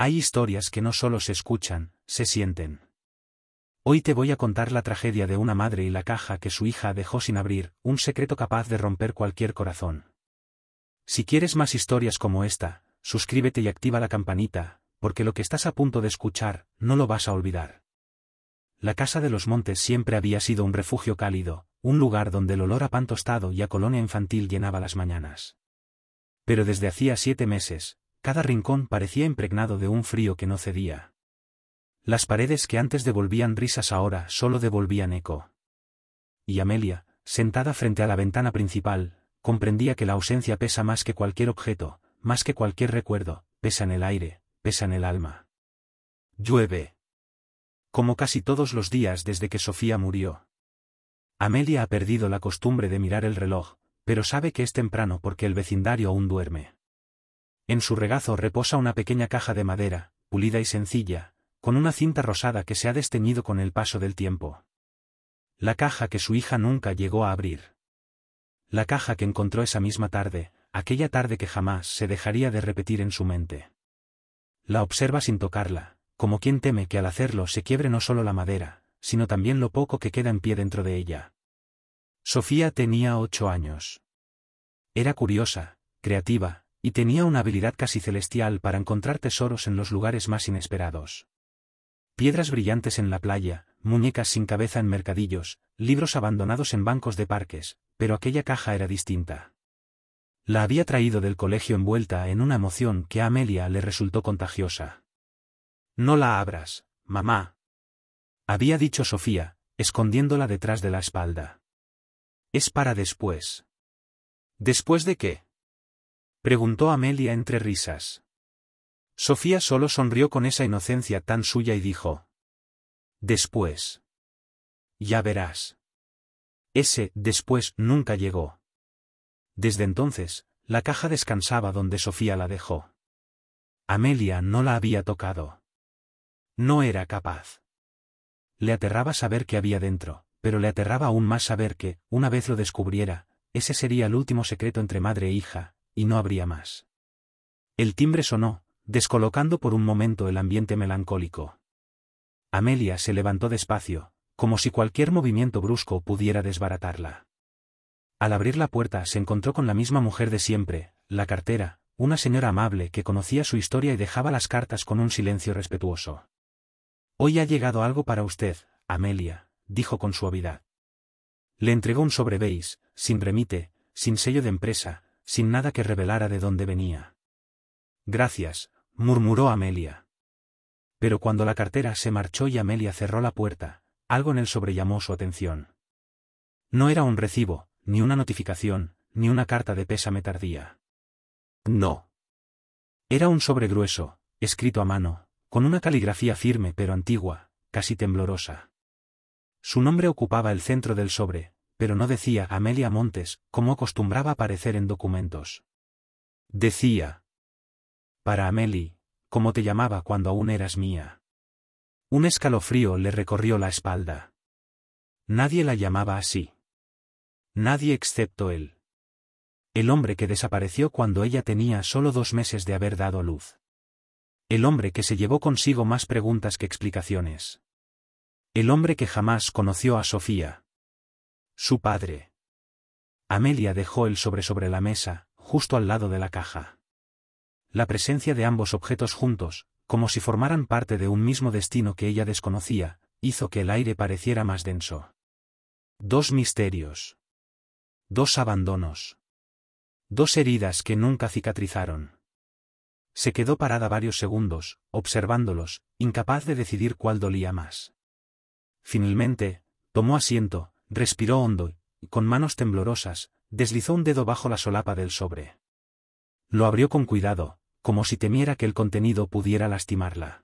Hay historias que no solo se escuchan, se sienten. Hoy te voy a contar la tragedia de una madre y la caja que su hija dejó sin abrir, un secreto capaz de romper cualquier corazón. Si quieres más historias como esta, suscríbete y activa la campanita, porque lo que estás a punto de escuchar, no lo vas a olvidar. La casa de los Montes siempre había sido un refugio cálido, un lugar donde el olor a pan tostado y a colonia infantil llenaba las mañanas. Pero desde hacía 7 meses, cada rincón parecía impregnado de un frío que no cedía. Las paredes que antes devolvían risas ahora solo devolvían eco. Y Amelia, sentada frente a la ventana principal, comprendía que la ausencia pesa más que cualquier objeto, más que cualquier recuerdo, pesa en el aire, pesa en el alma. Llueve. Como casi todos los días desde que Sofía murió. Amelia ha perdido la costumbre de mirar el reloj, pero sabe que es temprano porque el vecindario aún duerme. En su regazo reposa una pequeña caja de madera, pulida y sencilla, con una cinta rosada que se ha desteñido con el paso del tiempo. La caja que su hija nunca llegó a abrir. La caja que encontró esa misma tarde, aquella tarde que jamás se dejaría de repetir en su mente. La observa sin tocarla, como quien teme que al hacerlo se quiebre no solo la madera, sino también lo poco que queda en pie dentro de ella. Sofía tenía 8 años. Era curiosa, creativa, y tenía una habilidad casi celestial para encontrar tesoros en los lugares más inesperados. Piedras brillantes en la playa, muñecas sin cabeza en mercadillos, libros abandonados en bancos de parques, pero aquella caja era distinta. La había traído del colegio envuelta en una emoción que a Amelia le resultó contagiosa. «No la abras, mamá», había dicho Sofía, escondiéndola detrás de la espalda. «Es para después». «¿Después de qué?», preguntó Amelia entre risas. Sofía solo sonrió con esa inocencia tan suya y dijo: «Después. Ya verás». Ese después nunca llegó. Desde entonces, la caja descansaba donde Sofía la dejó. Amelia no la había tocado. No era capaz. Le aterraba saber qué había dentro, pero le aterraba aún más saber que, una vez lo descubriera, ese sería el último secreto entre madre e hija, y no habría más. El timbre sonó, descolocando por un momento el ambiente melancólico. Amelia se levantó despacio, como si cualquier movimiento brusco pudiera desbaratarla. Al abrir la puerta se encontró con la misma mujer de siempre, la cartera, una señora amable que conocía su historia y dejaba las cartas con un silencio respetuoso. «Hoy ha llegado algo para usted, Amelia», dijo con suavidad. Le entregó un sobre beige, sin remite, sin sello de empresa, sin nada que revelara de dónde venía. «Gracias», murmuró Amelia. Pero cuando la cartera se marchó y Amelia cerró la puerta, algo en el sobre llamó su atención. No era un recibo, ni una notificación, ni una carta de pésame tardía. No. Era un sobre grueso, escrito a mano, con una caligrafía firme pero antigua, casi temblorosa. Su nombre ocupaba el centro del sobre, pero no decía Amelia Montes, como acostumbraba aparecer en documentos. Decía: «Para Amelie, como te llamaba cuando aún eras mía». Un escalofrío le recorrió la espalda. Nadie la llamaba así. Nadie excepto él. El hombre que desapareció cuando ella tenía solo 2 meses de haber dado a luz. El hombre que se llevó consigo más preguntas que explicaciones. El hombre que jamás conoció a Sofía. Su padre. Amelia dejó el sobre la mesa, justo al lado de la caja. La presencia de ambos objetos juntos, como si formaran parte de un mismo destino que ella desconocía, hizo que el aire pareciera más denso. 2 misterios. 2 abandonos. 2 heridas que nunca cicatrizaron. Se quedó parada varios segundos, observándolos, incapaz de decidir cuál dolía más. Finalmente, tomó asiento, respiró hondo, y con manos temblorosas, deslizó un dedo bajo la solapa del sobre. Lo abrió con cuidado, como si temiera que el contenido pudiera lastimarla.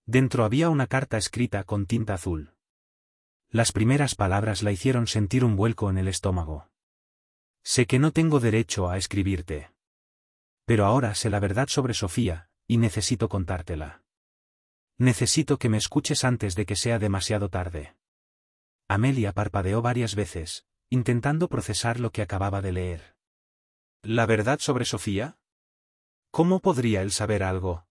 Dentro había una carta escrita con tinta azul. Las primeras palabras la hicieron sentir un vuelco en el estómago. «Sé que no tengo derecho a escribirte. Pero ahora sé la verdad sobre Sofía, y necesito contártela. Necesito que me escuches antes de que sea demasiado tarde». Amelia parpadeó varias veces, intentando procesar lo que acababa de leer. ¿La verdad sobre Sofía? ¿Cómo podría él saber algo?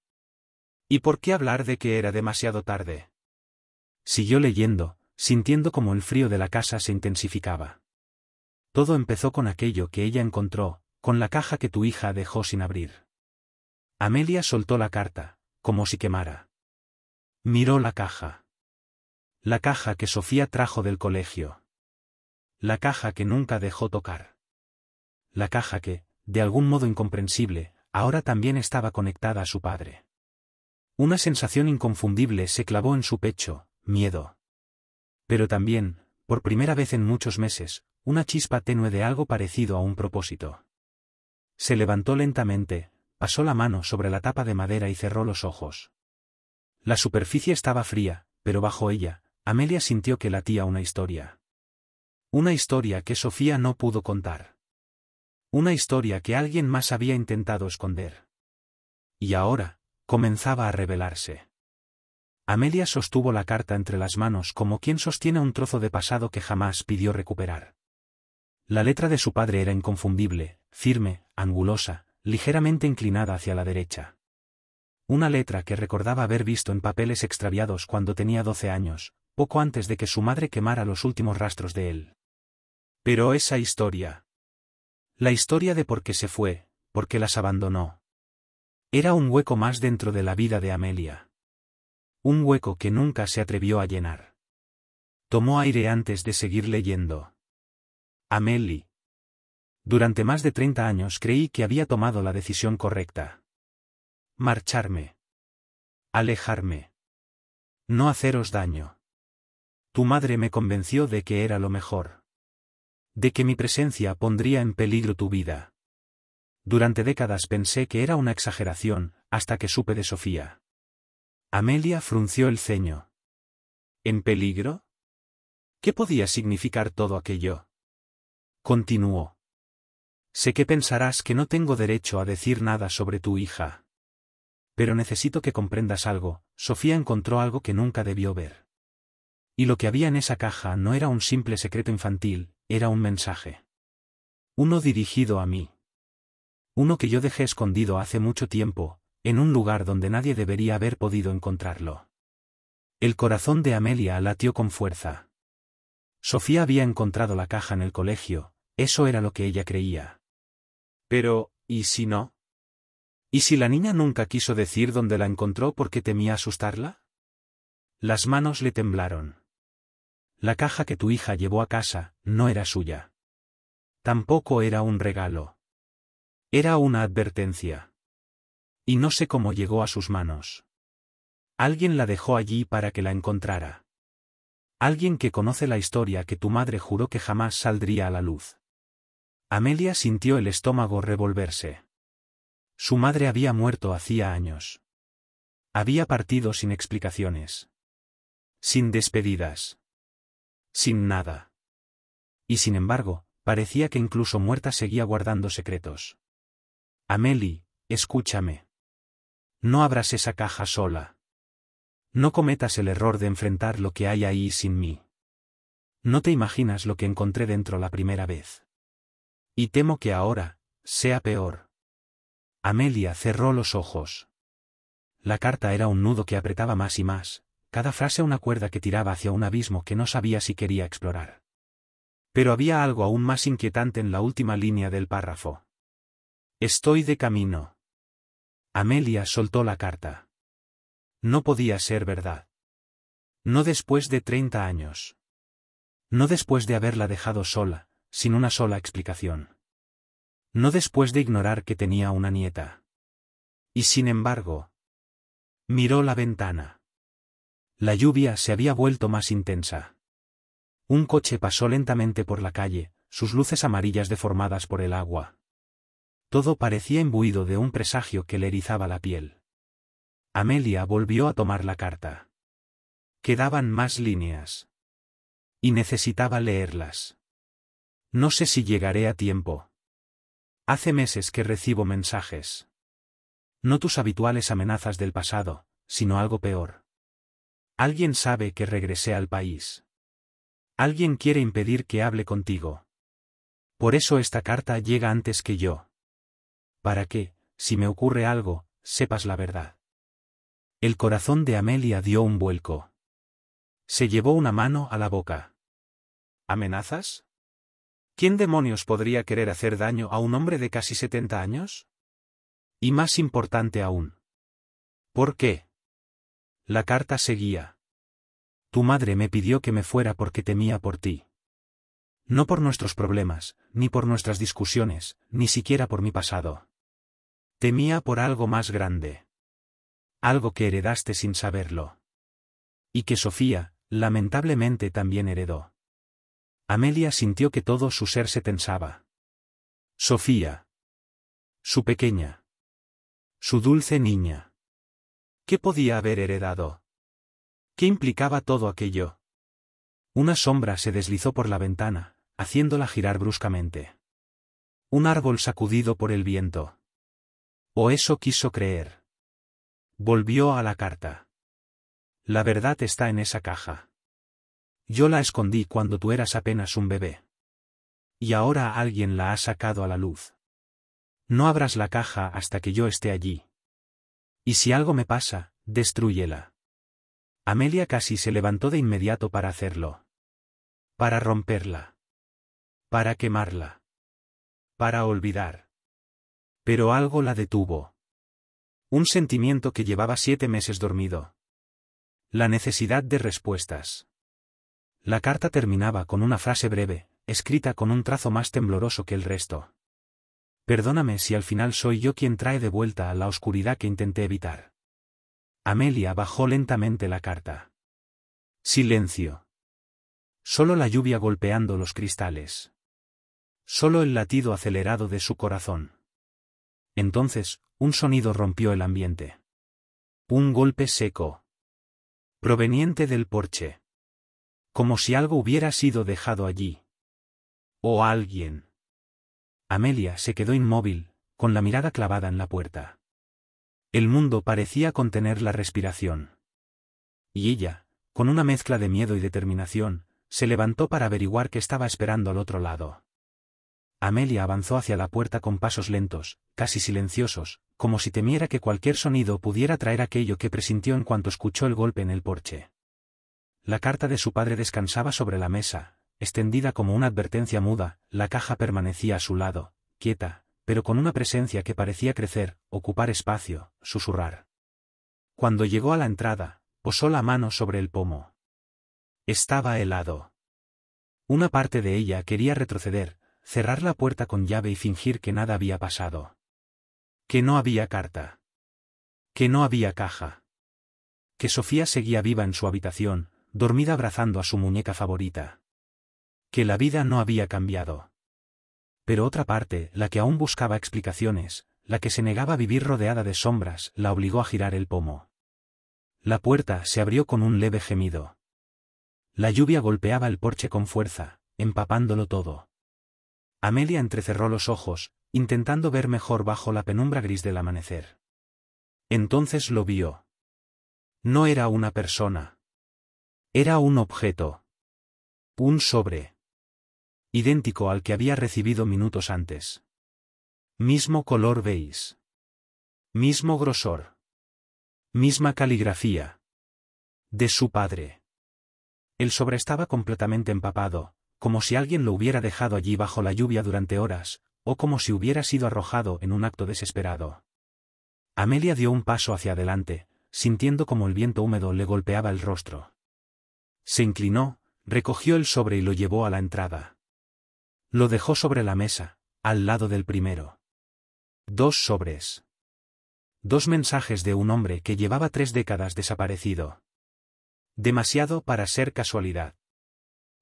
¿Y por qué hablar de que era demasiado tarde? Siguió leyendo, sintiendo como el frío de la casa se intensificaba. Todo empezó con aquello que ella encontró, con la caja que tu hija dejó sin abrir. Amelia soltó la carta, como si quemara. Miró la caja. La caja que Sofía trajo del colegio. La caja que nunca dejó tocar. La caja que, de algún modo incomprensible, ahora también estaba conectada a su padre. Una sensación inconfundible se clavó en su pecho, miedo. Pero también, por primera vez en muchos meses, una chispa tenue de algo parecido a un propósito. Se levantó lentamente, pasó la mano sobre la tapa de madera y cerró los ojos. La superficie estaba fría, pero bajo ella, Amelia sintió que latía una historia. Una historia que Sofía no pudo contar. Una historia que alguien más había intentado esconder. Y ahora, comenzaba a revelarse. Amelia sostuvo la carta entre las manos como quien sostiene un trozo de pasado que jamás pidió recuperar. La letra de su padre era inconfundible, firme, angulosa, ligeramente inclinada hacia la derecha. Una letra que recordaba haber visto en papeles extraviados cuando tenía 12 años, poco antes de que su madre quemara los últimos rastros de él. Pero esa historia. La historia de por qué se fue, por qué las abandonó. Era un hueco más dentro de la vida de Amelia. Un hueco que nunca se atrevió a llenar. Tomó aire antes de seguir leyendo. Amelie. Durante más de 30 años creí que había tomado la decisión correcta. Marcharme. Alejarme. No haceros daño. Tu madre me convenció de que era lo mejor. De que mi presencia pondría en peligro tu vida. Durante décadas pensé que era una exageración, hasta que supe de Sofía. Amelia frunció el ceño. ¿En peligro? ¿Qué podía significar todo aquello? Continuó. Sé que pensarás que no tengo derecho a decir nada sobre tu hija. Pero necesito que comprendas algo, Sofía encontró algo que nunca debió ver. Y lo que había en esa caja no era un simple secreto infantil, era un mensaje. Uno dirigido a mí. Uno que yo dejé escondido hace mucho tiempo, en un lugar donde nadie debería haber podido encontrarlo. El corazón de Amelia latió con fuerza. Sofía había encontrado la caja en el colegio, eso era lo que ella creía. Pero, ¿y si no? ¿Y si la niña nunca quiso decir dónde la encontró porque temía asustarla? Las manos le temblaron. La caja que tu hija llevó a casa no era suya. Tampoco era un regalo. Era una advertencia. Y no sé cómo llegó a sus manos. Alguien la dejó allí para que la encontrara. Alguien que conoce la historia que tu madre juró que jamás saldría a la luz. Amelia sintió el estómago revolverse. Su madre había muerto hacía años. Había partido sin explicaciones. Sin despedidas. Sin nada. Y sin embargo, parecía que incluso muerta seguía guardando secretos. Amelie, escúchame. No abras esa caja sola. No cometas el error de enfrentar lo que hay ahí sin mí. No te imaginas lo que encontré dentro la primera vez. Y temo que ahora, sea peor. Amelia cerró los ojos. La carta era un nudo que apretaba más y más, cada frase una cuerda que tiraba hacia un abismo que no sabía si quería explorar. Pero había algo aún más inquietante en la última línea del párrafo. Estoy de camino. Amelia soltó la carta. No podía ser verdad. No después de 30 años. No después de haberla dejado sola, sin una sola explicación. No después de ignorar que tenía una nieta. Y sin embargo, miró la ventana. La lluvia se había vuelto más intensa. Un coche pasó lentamente por la calle, sus luces amarillas deformadas por el agua. Todo parecía imbuido de un presagio que le erizaba la piel. Amelia volvió a tomar la carta. Quedaban más líneas. Y necesitaba leerlas. No sé si llegaré a tiempo. Hace meses que recibo mensajes. No tus habituales amenazas del pasado, sino algo peor. Alguien sabe que regresé al país. Alguien quiere impedir que hable contigo. Por eso esta carta llega antes que yo. Para que, si me ocurre algo, sepas la verdad. El corazón de Amelia dio un vuelco. Se llevó una mano a la boca. ¿Amenazas? ¿Quién demonios podría querer hacer daño a un hombre de casi 70 años? Y más importante aún. ¿Por qué? La carta seguía. Tu madre me pidió que me fuera porque temía por ti. No por nuestros problemas, ni por nuestras discusiones, ni siquiera por mi pasado. Temía por algo más grande. Algo que heredaste sin saberlo. Y que Sofía, lamentablemente también heredó. Amelia sintió que todo su ser se tensaba. Sofía. Su pequeña. Su dulce niña. ¿Qué podía haber heredado? ¿Qué implicaba todo aquello? Una sombra se deslizó por la ventana, haciéndola girar bruscamente. Un árbol sacudido por el viento. O eso quiso creer. Volvió a la carta. La verdad está en esa caja. Yo la escondí cuando tú eras apenas un bebé. Y ahora alguien la ha sacado a la luz. No abras la caja hasta que yo esté allí. Y si algo me pasa, destrúyela. Amelia casi se levantó de inmediato para hacerlo. Para romperla. Para quemarla. Para olvidar. Pero algo la detuvo. Un sentimiento que llevaba 7 meses dormido. La necesidad de respuestas. La carta terminaba con una frase breve, escrita con un trazo más tembloroso que el resto. Perdóname si al final soy yo quien trae de vuelta a la oscuridad que intenté evitar. Amelia bajó lentamente la carta. Silencio. Solo la lluvia golpeando los cristales. Solo el latido acelerado de su corazón. Entonces, un sonido rompió el ambiente. Un golpe seco. Proveniente del porche. Como si algo hubiera sido dejado allí. O alguien. Amelia se quedó inmóvil, con la mirada clavada en la puerta. El mundo parecía contener la respiración. Y ella, con una mezcla de miedo y determinación, se levantó para averiguar qué estaba esperando al otro lado. Amelia avanzó hacia la puerta con pasos lentos, casi silenciosos, como si temiera que cualquier sonido pudiera traer aquello que presintió en cuanto escuchó el golpe en el porche. La carta de su padre descansaba sobre la mesa, extendida como una advertencia muda, la caja permanecía a su lado, quieta, pero con una presencia que parecía crecer, ocupar espacio, susurrar. Cuando llegó a la entrada, posó la mano sobre el pomo. Estaba helado. Una parte de ella quería retroceder, cerrar la puerta con llave y fingir que nada había pasado. Que no había carta. Que no había caja. Que Sofía seguía viva en su habitación, dormida abrazando a su muñeca favorita. Que la vida no había cambiado. Pero otra parte, la que aún buscaba explicaciones, la que se negaba a vivir rodeada de sombras, la obligó a girar el pomo. La puerta se abrió con un leve gemido. La lluvia golpeaba el porche con fuerza, empapándolo todo. Amelia entrecerró los ojos, intentando ver mejor bajo la penumbra gris del amanecer. Entonces lo vio. No era una persona. Era un objeto. Un sobre. Idéntico al que había recibido minutos antes. Mismo color beige. Mismo grosor. Misma caligrafía. De su padre. El sobre estaba completamente empapado, como si alguien lo hubiera dejado allí bajo la lluvia durante horas, o como si hubiera sido arrojado en un acto desesperado. Amelia dio un paso hacia adelante, sintiendo como el viento húmedo le golpeaba el rostro. Se inclinó, recogió el sobre y lo llevó a la entrada. Lo dejó sobre la mesa, al lado del primero. 2 sobres. 2 mensajes de un hombre que llevaba 3 décadas desaparecido. Demasiado para ser casualidad.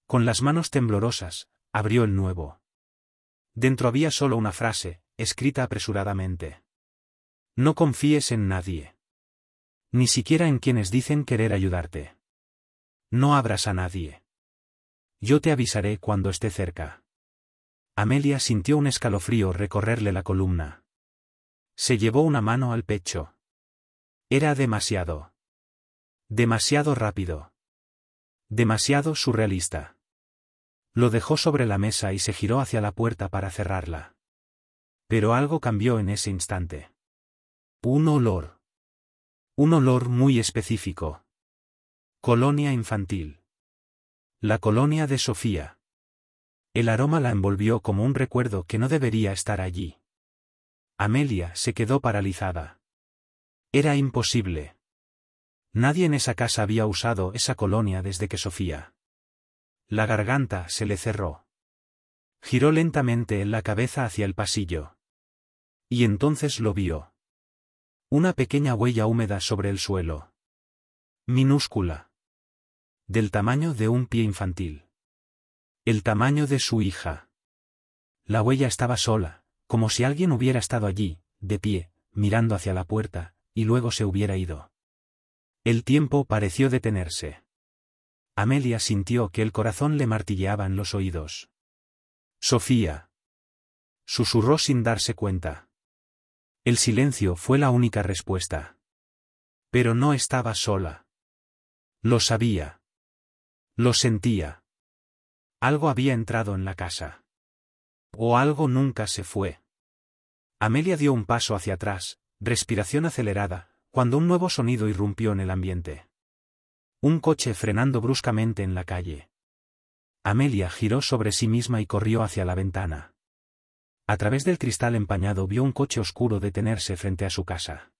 Con las manos temblorosas, abrió el nuevo. Dentro había solo una frase, escrita apresuradamente. No confíes en nadie. Ni siquiera en quienes dicen querer ayudarte. No abras a nadie. Yo te avisaré cuando esté cerca. Amelia sintió un escalofrío recorrerle la columna. Se llevó una mano al pecho. Era demasiado. Demasiado rápido. Demasiado surrealista. Lo dejó sobre la mesa y se giró hacia la puerta para cerrarla. Pero algo cambió en ese instante. Un olor. Un olor muy específico. Colonia infantil. La colonia de Sofía. El aroma la envolvió como un recuerdo que no debería estar allí. Amelia se quedó paralizada. Era imposible. Nadie en esa casa había usado esa colonia desde que Sofía. La garganta se le cerró. Giró lentamente la cabeza hacia el pasillo. Y entonces lo vio. Una pequeña huella húmeda sobre el suelo. Minúscula. Del tamaño de un pie infantil. El tamaño de su hija. La huella estaba sola, como si alguien hubiera estado allí, de pie, mirando hacia la puerta, y luego se hubiera ido. El tiempo pareció detenerse. Amelia sintió que el corazón le martilleaba en los oídos. Sofía. Susurró sin darse cuenta. El silencio fue la única respuesta. Pero no estaba sola. Lo sabía. Lo sentía. Algo había entrado en la casa. O algo nunca se fue. Amelia dio un paso hacia atrás, respiración acelerada, cuando un nuevo sonido irrumpió en el ambiente. Un coche frenando bruscamente en la calle. Amelia giró sobre sí misma y corrió hacia la ventana. A través del cristal empañado vio un coche oscuro detenerse frente a su casa.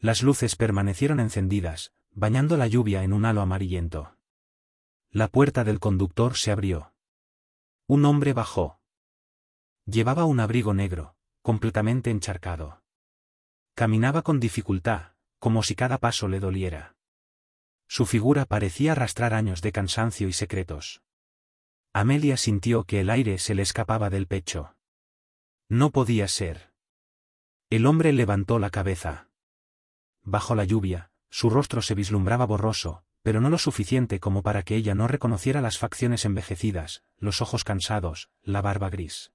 Las luces permanecieron encendidas, bañando la lluvia en un halo amarillento. La puerta del conductor se abrió. Un hombre bajó. Llevaba un abrigo negro, completamente encharcado. Caminaba con dificultad, como si cada paso le doliera. Su figura parecía arrastrar años de cansancio y secretos. Amelia sintió que el aire se le escapaba del pecho. No podía ser. El hombre levantó la cabeza. Bajo la lluvia, su rostro se vislumbraba borroso, pero no lo suficiente como para que ella no reconociera las facciones envejecidas, los ojos cansados, la barba gris.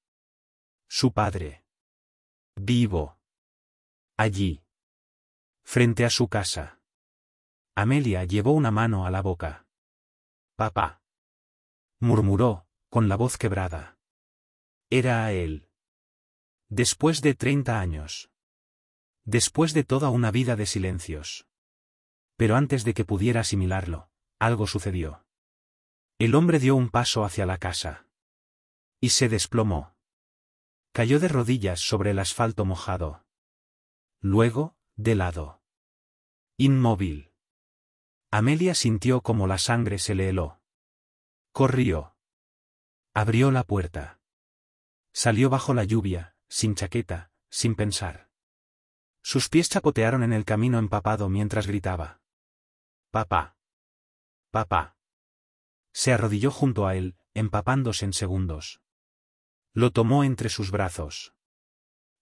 Su padre. Vivo. Allí. Frente a su casa. Amelia llevó una mano a la boca. Papá. Murmuró, con la voz quebrada. Era a él. Después de 30 años. Después de toda una vida de silencios. Pero antes de que pudiera asimilarlo, algo sucedió. El hombre dio un paso hacia la casa. Y se desplomó. Cayó de rodillas sobre el asfalto mojado. Luego, de lado. Inmóvil. Amelia sintió como la sangre se le heló. Corrió. Abrió la puerta. Salió bajo la lluvia, sin chaqueta, sin pensar. Sus pies chapotearon en el camino empapado mientras gritaba. Papá. Papá. Se arrodilló junto a él, empapándose en segundos. Lo tomó entre sus brazos.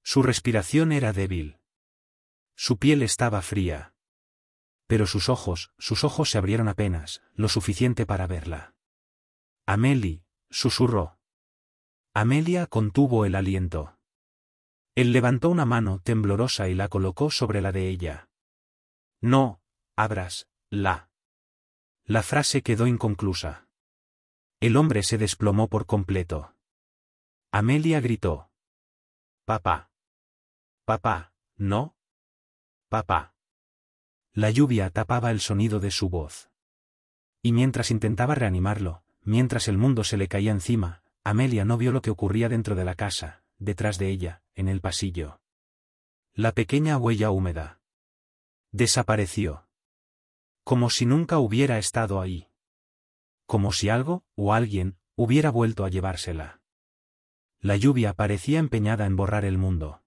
Su respiración era débil. Su piel estaba fría. Pero sus ojos se abrieron apenas, lo suficiente para verla. Amelie, susurró. Amelia contuvo el aliento. Él levantó una mano temblorosa y la colocó sobre la de ella. No, abras, la. La frase quedó inconclusa. El hombre se desplomó por completo. Amelia gritó. Papá. Papá, ¿no? Papá. La lluvia tapaba el sonido de su voz. Y mientras intentaba reanimarlo, mientras el mundo se le caía encima, Amelia no vio lo que ocurría dentro de la casa, detrás de ella, en el pasillo. La pequeña huella húmeda. Desapareció. Como si nunca hubiera estado ahí. Como si algo, o alguien, hubiera vuelto a llevársela. La lluvia parecía empeñada en borrar el mundo.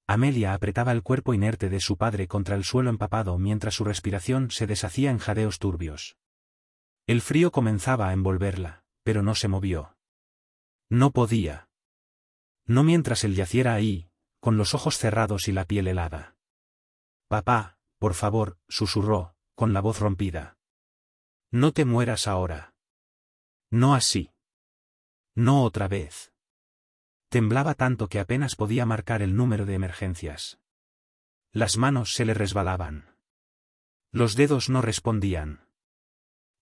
Amelia apretaba el cuerpo inerte de su padre contra el suelo empapado mientras su respiración se deshacía en jadeos turbios. El frío comenzaba a envolverla, pero no se movió. No podía. No mientras él yaciera ahí, con los ojos cerrados y la piel helada. Papá, por favor, susurró, con la voz rompida. No te mueras ahora. No así. No otra vez. Temblaba tanto que apenas podía marcar el número de emergencias. Las manos se le resbalaban. Los dedos no respondían.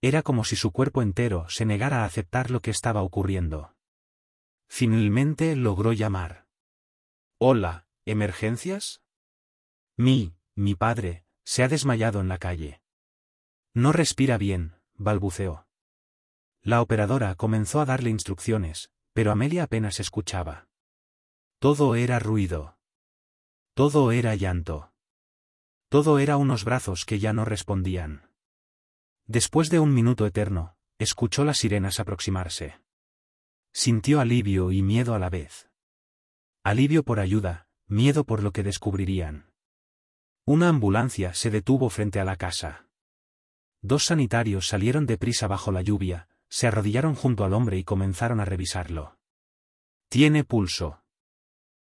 Era como si su cuerpo entero se negara a aceptar lo que estaba ocurriendo. Finalmente logró llamar. Hola, ¿emergencias? Mi padre, Se ha desmayado en la calle. No respira bien, balbuceó. La operadora comenzó a darle instrucciones, pero Amelia apenas escuchaba. Todo era ruido. Todo era llanto. Todo era unos brazos que ya no respondían. Después de un minuto eterno, escuchó las sirenas aproximarse. Sintió alivio y miedo a la vez. Alivio por ayuda, miedo por lo que descubrirían. Una ambulancia se detuvo frente a la casa. 2 sanitarios salieron deprisa bajo la lluvia, se arrodillaron junto al hombre y comenzaron a revisarlo. «Tiene pulso»,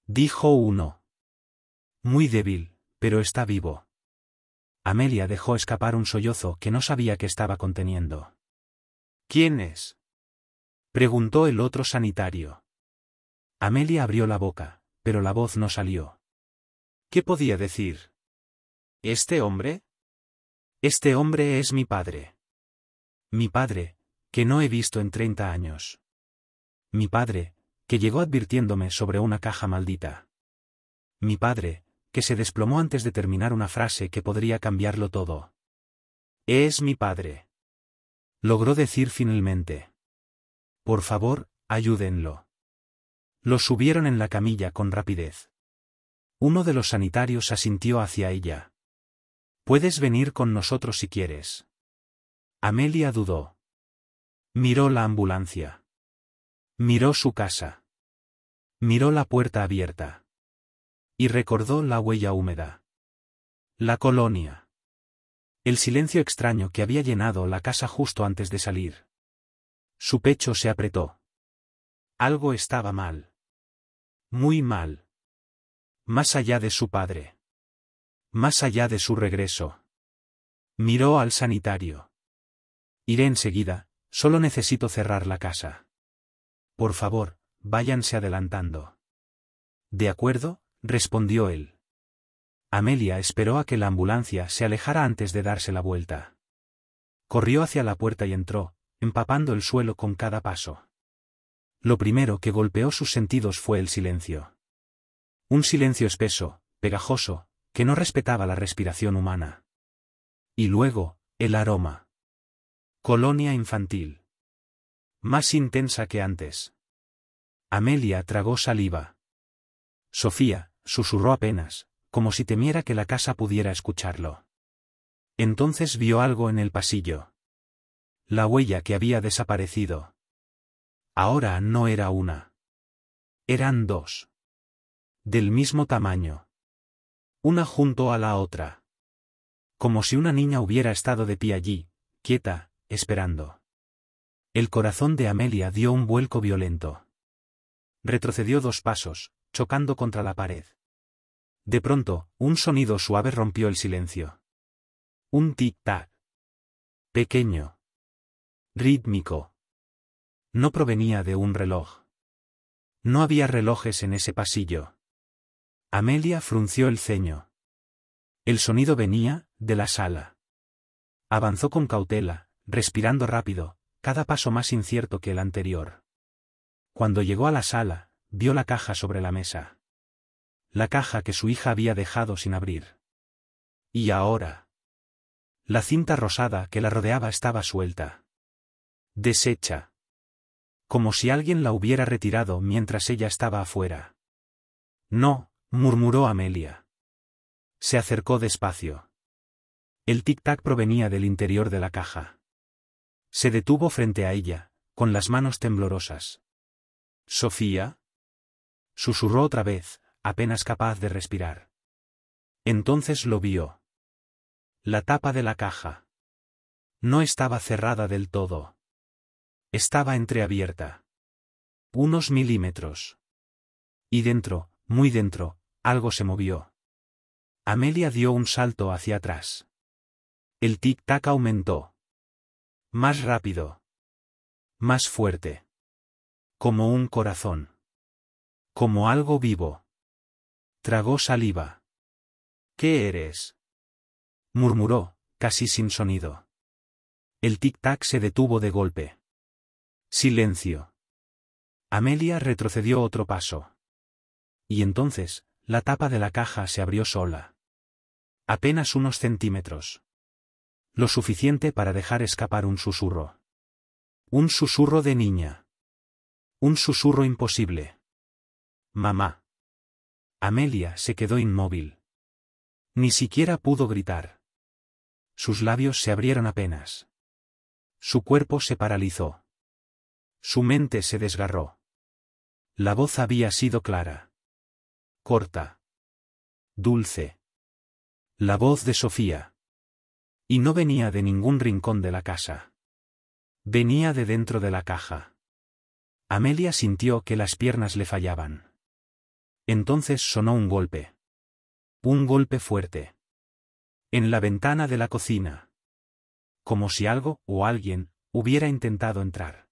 dijo uno. «Muy débil, pero está vivo». Amelia dejó escapar un sollozo que no sabía que estaba conteniendo. «¿Quién es?», preguntó el otro sanitario. Amelia abrió la boca, pero la voz no salió. ¿Qué podía decir? ¿Este hombre? Este hombre es mi padre. Mi padre, que no he visto en 30 años. Mi padre, que llegó advirtiéndome sobre una caja maldita. Mi padre, que se desplomó antes de terminar una frase que podría cambiarlo todo. Es mi padre. Logró decir finalmente. Por favor, ayúdenlo. Lo subieron en la camilla con rapidez. Uno de los sanitarios asintió hacia ella. Puedes venir con nosotros si quieres. Amelia dudó. Miró la ambulancia. Miró su casa. Miró la puerta abierta. Y recordó la huella húmeda. La colonia. El silencio extraño que había llenado la casa justo antes de salir. Su pecho se apretó. Algo estaba mal. Muy mal. Más allá de su padre. Más allá de su regreso. Miró al sanitario. Iré enseguida, solo necesito cerrar la casa. Por favor, váyanse adelantando. De acuerdo, respondió él. Amelia esperó a que la ambulancia se alejara antes de darse la vuelta. Corrió hacia la puerta y entró, empapando el suelo con cada paso. Lo primero que golpeó sus sentidos fue el silencio. Un silencio espeso, pegajoso, que no respetaba la respiración humana. Y luego, el aroma. Colonia infantil. Más intensa que antes. Amelia tragó saliva. Sofía, susurró apenas, como si temiera que la casa pudiera escucharlo. Entonces vio algo en el pasillo. La huella que había desaparecido. Ahora no era una. Eran 2. Del mismo tamaño. Una junto a la otra. Como si una niña hubiera estado de pie allí, quieta, esperando. El corazón de Amelia dio un vuelco violento. Retrocedió 2 pasos, chocando contra la pared. De pronto, un sonido suave rompió el silencio. Un tic-tac. Pequeño. Rítmico. No provenía de un reloj. No había relojes en ese pasillo. Amelia frunció el ceño. El sonido venía de la sala. Avanzó con cautela, respirando rápido, cada paso más incierto que el anterior. Cuando llegó a la sala, vio la caja sobre la mesa. La caja que su hija había dejado sin abrir. Y ahora. La cinta rosada que la rodeaba estaba suelta. Deshecha. Como si alguien la hubiera retirado mientras ella estaba afuera. No, murmuró Amelia. Se acercó despacio. El tic-tac provenía del interior de la caja. Se detuvo frente a ella, con las manos temblorosas. ¿Sofía? Susurró otra vez, apenas capaz de respirar. Entonces lo vio. La tapa de la caja. No estaba cerrada del todo. Estaba entreabierta. Unos milímetros. Y dentro, muy dentro, algo se movió. Amelia dio un salto hacia atrás. El tic-tac aumentó. Más rápido. Más fuerte. Como un corazón. Como algo vivo. Tragó saliva. ¿Qué eres? Murmuró, casi sin sonido. El tic-tac se detuvo de golpe. Silencio. Amelia retrocedió otro paso. Y entonces, la tapa de la caja se abrió sola. Apenas unos centímetros. Lo suficiente para dejar escapar un susurro. Un susurro de niña. Un susurro imposible. Mamá. Amelia se quedó inmóvil. Ni siquiera pudo gritar. Sus labios se abrieron apenas. Su cuerpo se paralizó. Su mente se desgarró. La voz había sido clara. Corta. Dulce. La voz de Sofía. Y no venía de ningún rincón de la casa. Venía de dentro de la caja. Amelia sintió que las piernas le fallaban. Entonces sonó un golpe. Un golpe fuerte. En la ventana de la cocina. Como si algo, o alguien, hubiera intentado entrar.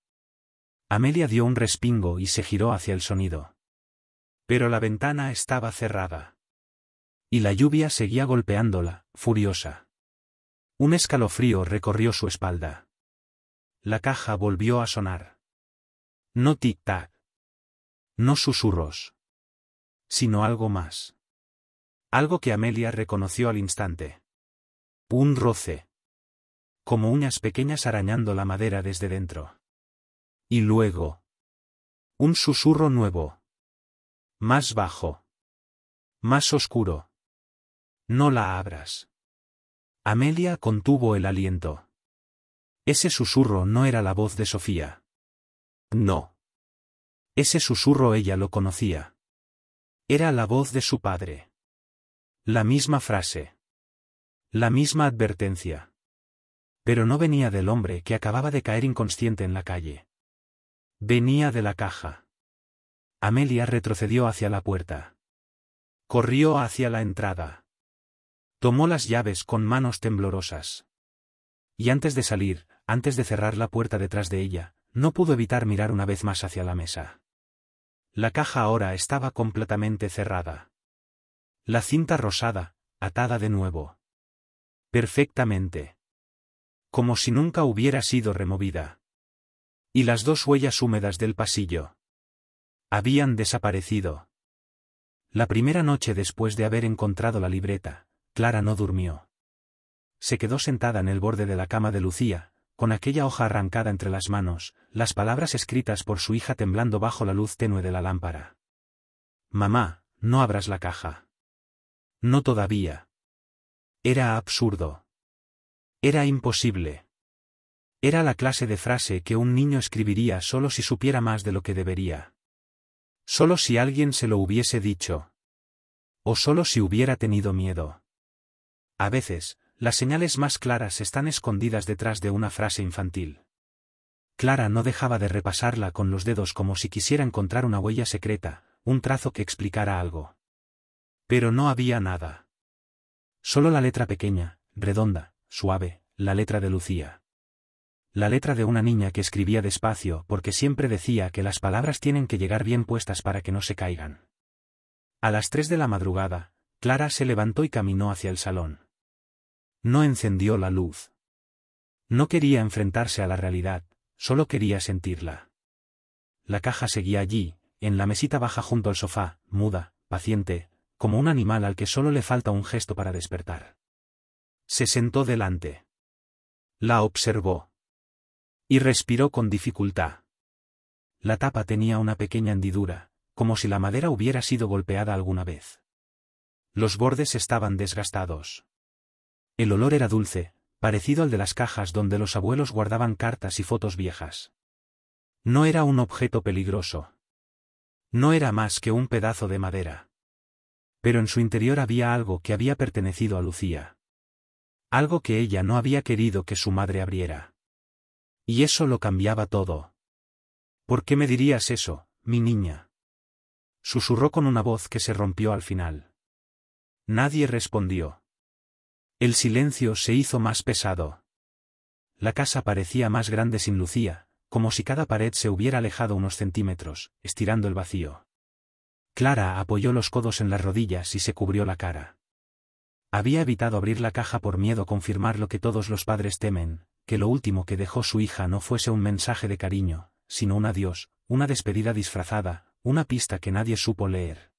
Amelia dio un respingo y se giró hacia el sonido. Pero la ventana estaba cerrada. Y la lluvia seguía golpeándola, furiosa. Un escalofrío recorrió su espalda. La caja volvió a sonar. No tic-tac. No susurros. Sino algo más. Algo que Amelia reconoció al instante. Un roce. Como uñas pequeñas arañando la madera desde dentro. Y luego. Un susurro nuevo. Más bajo. Más oscuro. No la abras. Amelia contuvo el aliento. Ese susurro no era la voz de Sofía. No. Ese susurro ella lo conocía. Era la voz de su padre. La misma frase. La misma advertencia. Pero no venía del hombre que acababa de caer inconsciente en la calle. Venía de la caja. Amelia retrocedió hacia la puerta. Corrió hacia la entrada. Tomó las llaves con manos temblorosas. Y antes de salir, antes de cerrar la puerta detrás de ella, no pudo evitar mirar una vez más hacia la mesa. La caja ahora estaba completamente cerrada. La cinta rosada, atada de nuevo. Perfectamente. Como si nunca hubiera sido removida. Y las dos huellas húmedas del pasillo. Habían desaparecido. La primera noche después de haber encontrado la libreta, Clara no durmió. Se quedó sentada en el borde de la cama de Lucía, con aquella hoja arrancada entre las manos, las palabras escritas por su hija temblando bajo la luz tenue de la lámpara. Mamá, no abras la caja. No todavía. Era absurdo. Era imposible. Era la clase de frase que un niño escribiría solo si supiera más de lo que debería. Solo si alguien se lo hubiese dicho. O solo si hubiera tenido miedo. A veces, las señales más claras están escondidas detrás de una frase infantil. Clara no dejaba de repasarla con los dedos como si quisiera encontrar una huella secreta, un trazo que explicara algo. Pero no había nada. Solo la letra pequeña, redonda, suave, la letra de Lucía. La letra de una niña que escribía despacio porque siempre decía que las palabras tienen que llegar bien puestas para que no se caigan. A las 3 de la madrugada, Clara se levantó y caminó hacia el salón. No encendió la luz. No quería enfrentarse a la realidad, solo quería sentirla. La caja seguía allí, en la mesita baja junto al sofá, muda, paciente, como un animal al que solo le falta un gesto para despertar. Se sentó delante. La observó. Y respiró con dificultad. La tapa tenía una pequeña hendidura, como si la madera hubiera sido golpeada alguna vez. Los bordes estaban desgastados. El olor era dulce, parecido al de las cajas donde los abuelos guardaban cartas y fotos viejas. No era un objeto peligroso. No era más que un pedazo de madera. Pero en su interior había algo que había pertenecido a Lucía. Algo que ella no había querido que su madre abriera. Y eso lo cambiaba todo. ¿Por qué me dirías eso, mi niña? Susurró con una voz que se rompió al final. Nadie respondió. El silencio se hizo más pesado. La casa parecía más grande sin Lucía, como si cada pared se hubiera alejado unos centímetros, estirando el vacío. Clara apoyó los codos en las rodillas y se cubrió la cara. Había evitado abrir la caja por miedo a confirmar lo que todos los padres temen, que lo último que dejó su hija no fuese un mensaje de cariño, sino un adiós, una despedida disfrazada, una pista que nadie supo leer.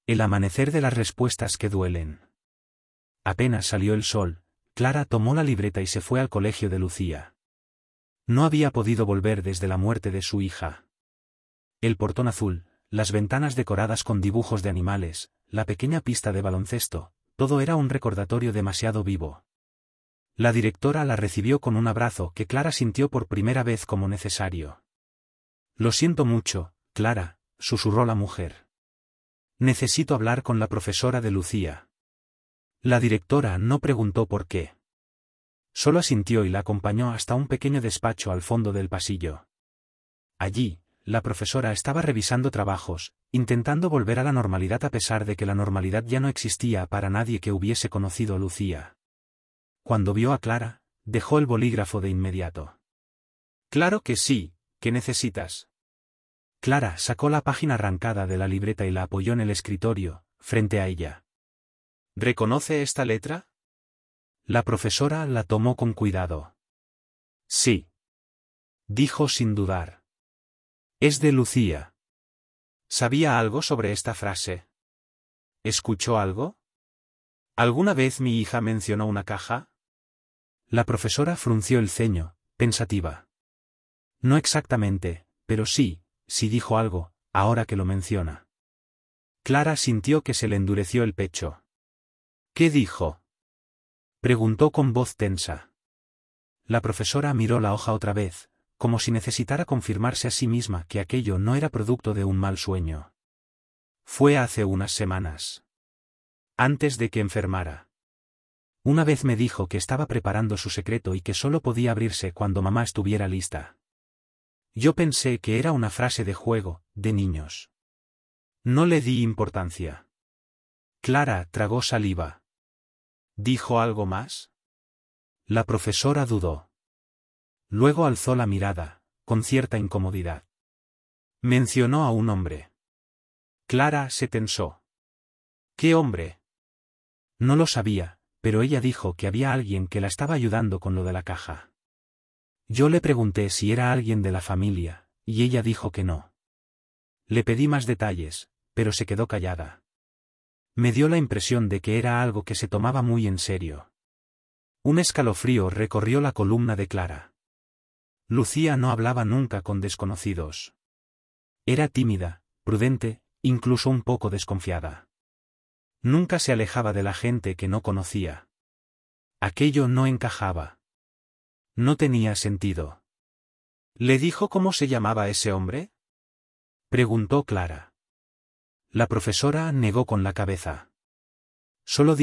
El amanecer de las respuestas que duelen. Apenas salió el sol, Clara tomó la libreta y se fue al colegio de Lucía. No había podido volver desde la muerte de su hija. El portón azul, las ventanas decoradas con dibujos de animales, la pequeña pista de baloncesto, todo era un recordatorio demasiado vivo. La directora la recibió con un abrazo que Clara sintió por primera vez como necesario. «Lo siento mucho, Clara», susurró la mujer. «Necesito hablar con la profesora de Lucía». La directora no preguntó por qué. Solo asintió y la acompañó hasta un pequeño despacho al fondo del pasillo. Allí, la profesora estaba revisando trabajos, intentando volver a la normalidad a pesar de que la normalidad ya no existía para nadie que hubiese conocido a Lucía. Cuando vio a Clara, dejó el bolígrafo de inmediato. «Claro que sí, ¿qué necesitas?». Clara sacó la página arrancada de la libreta y la apoyó en el escritorio, frente a ella. «¿Reconoce esta letra?». La profesora la tomó con cuidado. «Sí», dijo sin dudar. «Es de Lucía». ¿Sabía algo sobre esta frase? ¿Escuchó algo? ¿Alguna vez mi hija mencionó una caja? La profesora frunció el ceño, pensativa. No exactamente, pero sí dijo algo, ahora que lo menciona. Clara sintió que se le endureció el pecho. «¿Qué dijo?», preguntó con voz tensa. La profesora miró la hoja otra vez, como si necesitara confirmarse a sí misma que aquello no era producto de un mal sueño. «Fue hace unas semanas. Antes de que enfermara. Una vez me dijo que estaba preparando su secreto y que solo podía abrirse cuando mamá estuviera lista. Yo pensé que era una frase de juego, de niños. No le di importancia». Clara tragó saliva. ¿Dijo algo más? La profesora dudó. Luego alzó la mirada, con cierta incomodidad. Mencionó a un hombre. Clara se tensó. ¿Qué hombre? No lo sabía, pero ella dijo que había alguien que la estaba ayudando con lo de la caja. Yo le pregunté si era alguien de la familia, y ella dijo que no. Le pedí más detalles, pero se quedó callada. Me dio la impresión de que era algo que se tomaba muy en serio. Un escalofrío recorrió la columna de Clara. Lucía no hablaba nunca con desconocidos. Era tímida, prudente, incluso un poco desconfiada. Nunca se alejaba de la gente que no conocía. Aquello no encajaba. No tenía sentido. ¿Le dijo cómo se llamaba ese hombre?, preguntó Clara. La profesora negó con la cabeza. Solo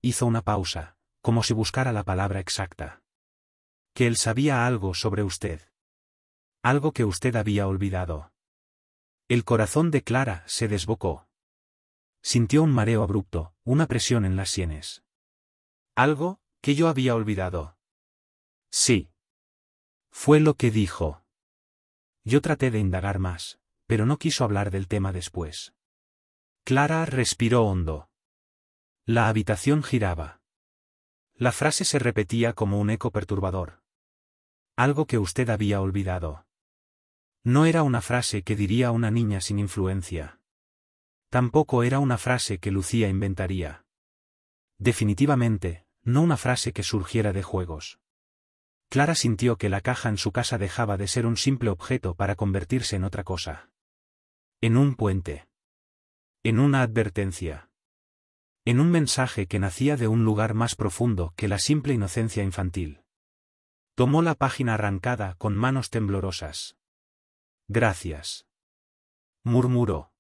hizo una pausa, como si buscara la palabra exacta. Que él sabía algo sobre usted. Algo que usted había olvidado. El corazón de Clara se desbocó. Sintió un mareo abrupto, una presión en las sienes. ¿Algo que yo había olvidado? Sí. Fue lo que dijo. Yo traté de indagar más, pero no quiso hablar del tema después. Clara respiró hondo. La habitación giraba. La frase se repetía como un eco perturbador. Algo que usted había olvidado. No era una frase que diría una niña sin influencia. Tampoco era una frase que Lucía inventaría. Definitivamente, no una frase que surgiera de juegos. Clara sintió que la caja en su casa dejaba de ser un simple objeto para convertirse en otra cosa. En un puente. En una advertencia. En un mensaje que nacía de un lugar más profundo que la simple inocencia infantil. Tomó la página arrancada con manos temblorosas. «Gracias», murmuró.